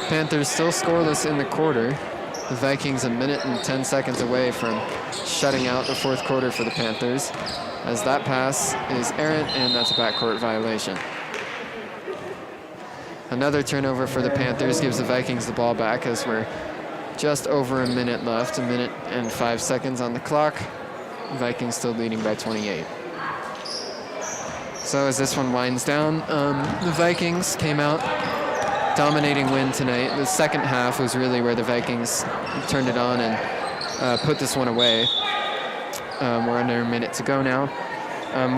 Panthers still scoreless in the quarter. The Vikings a minute and 10 seconds away from shutting out the 4th quarter for the Panthers, as that pass is errant, and that's a backcourt violation. Another turnover for the Panthers gives the Vikings the ball back as we're just over a minute left, a minute and 5 seconds on the clock. Vikings still leading by 28. So as this one winds down, the Vikings came out dominating win tonight. The second half was really where the Vikings turned it on and put this one away. We're under a minute to go now.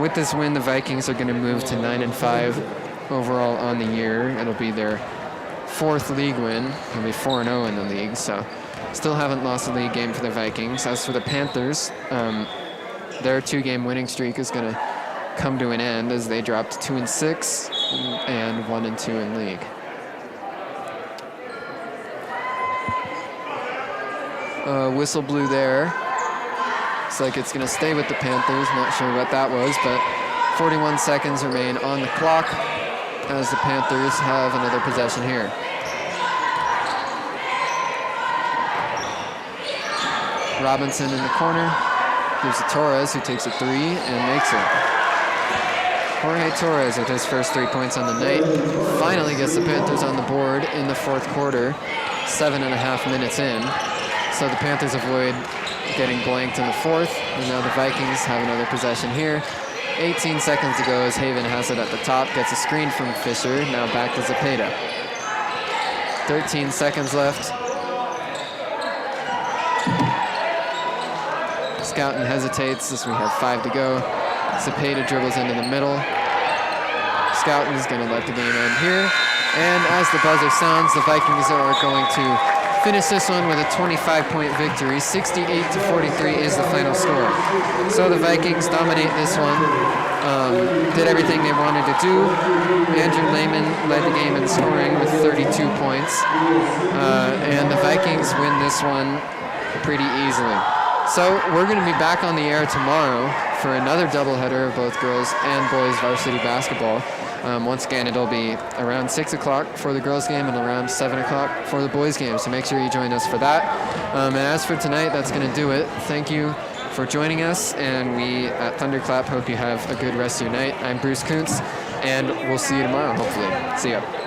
With this win, the Vikings are going to move to 9-5 overall on the year. It'll be their 4th league win. It'll be 4-0 in the league, so still haven't lost a league game for the Vikings. As for the Panthers, their 2-game winning streak is going to come to an end as they dropped 2-6 and 1-2 in league. Whistle blew there. Looks like it's going to stay with the Panthers. Not sure what that was, but 41 seconds remain on the clock as the Panthers have another possession here. Robinson in the corner. Gives to Torres, who takes a 3 and makes it. Jorge Torres with his first 3 points on the night finally gets the Panthers on the board in the 4th quarter, 7.5 minutes in. So the Panthers avoid getting blanked in the 4th, and now the Vikings have another possession here. 18 seconds to go as Haven has it at the top, gets a screen from Fisher, now back to Zepeda. 13 seconds left. Scouten hesitates as we have 5 to go. Zepeda dribbles into the middle. Scouten is going to let the game end here. And as the buzzer sounds, the Vikings are going to finish this one with a 25-point victory. 68-43 is the final score. So the Vikings dominate this one. Did everything they wanted to do. Andrew Lehman led the game in scoring with 32 points. And the Vikings win this one pretty easily. So we're going to be back on the air tomorrow for another doubleheader of both girls and boys varsity basketball. Once again, it'll be around 6 o'clock for the girls' game and around 7 o'clock for the boys' game. So make sure you join us for that. And as for tonight, that's going to do it. Thank you for joining us, and we at Thunderclap hope you have a good rest of your night. I'm Bruce Kuntz, and we'll see you tomorrow, hopefully. See ya.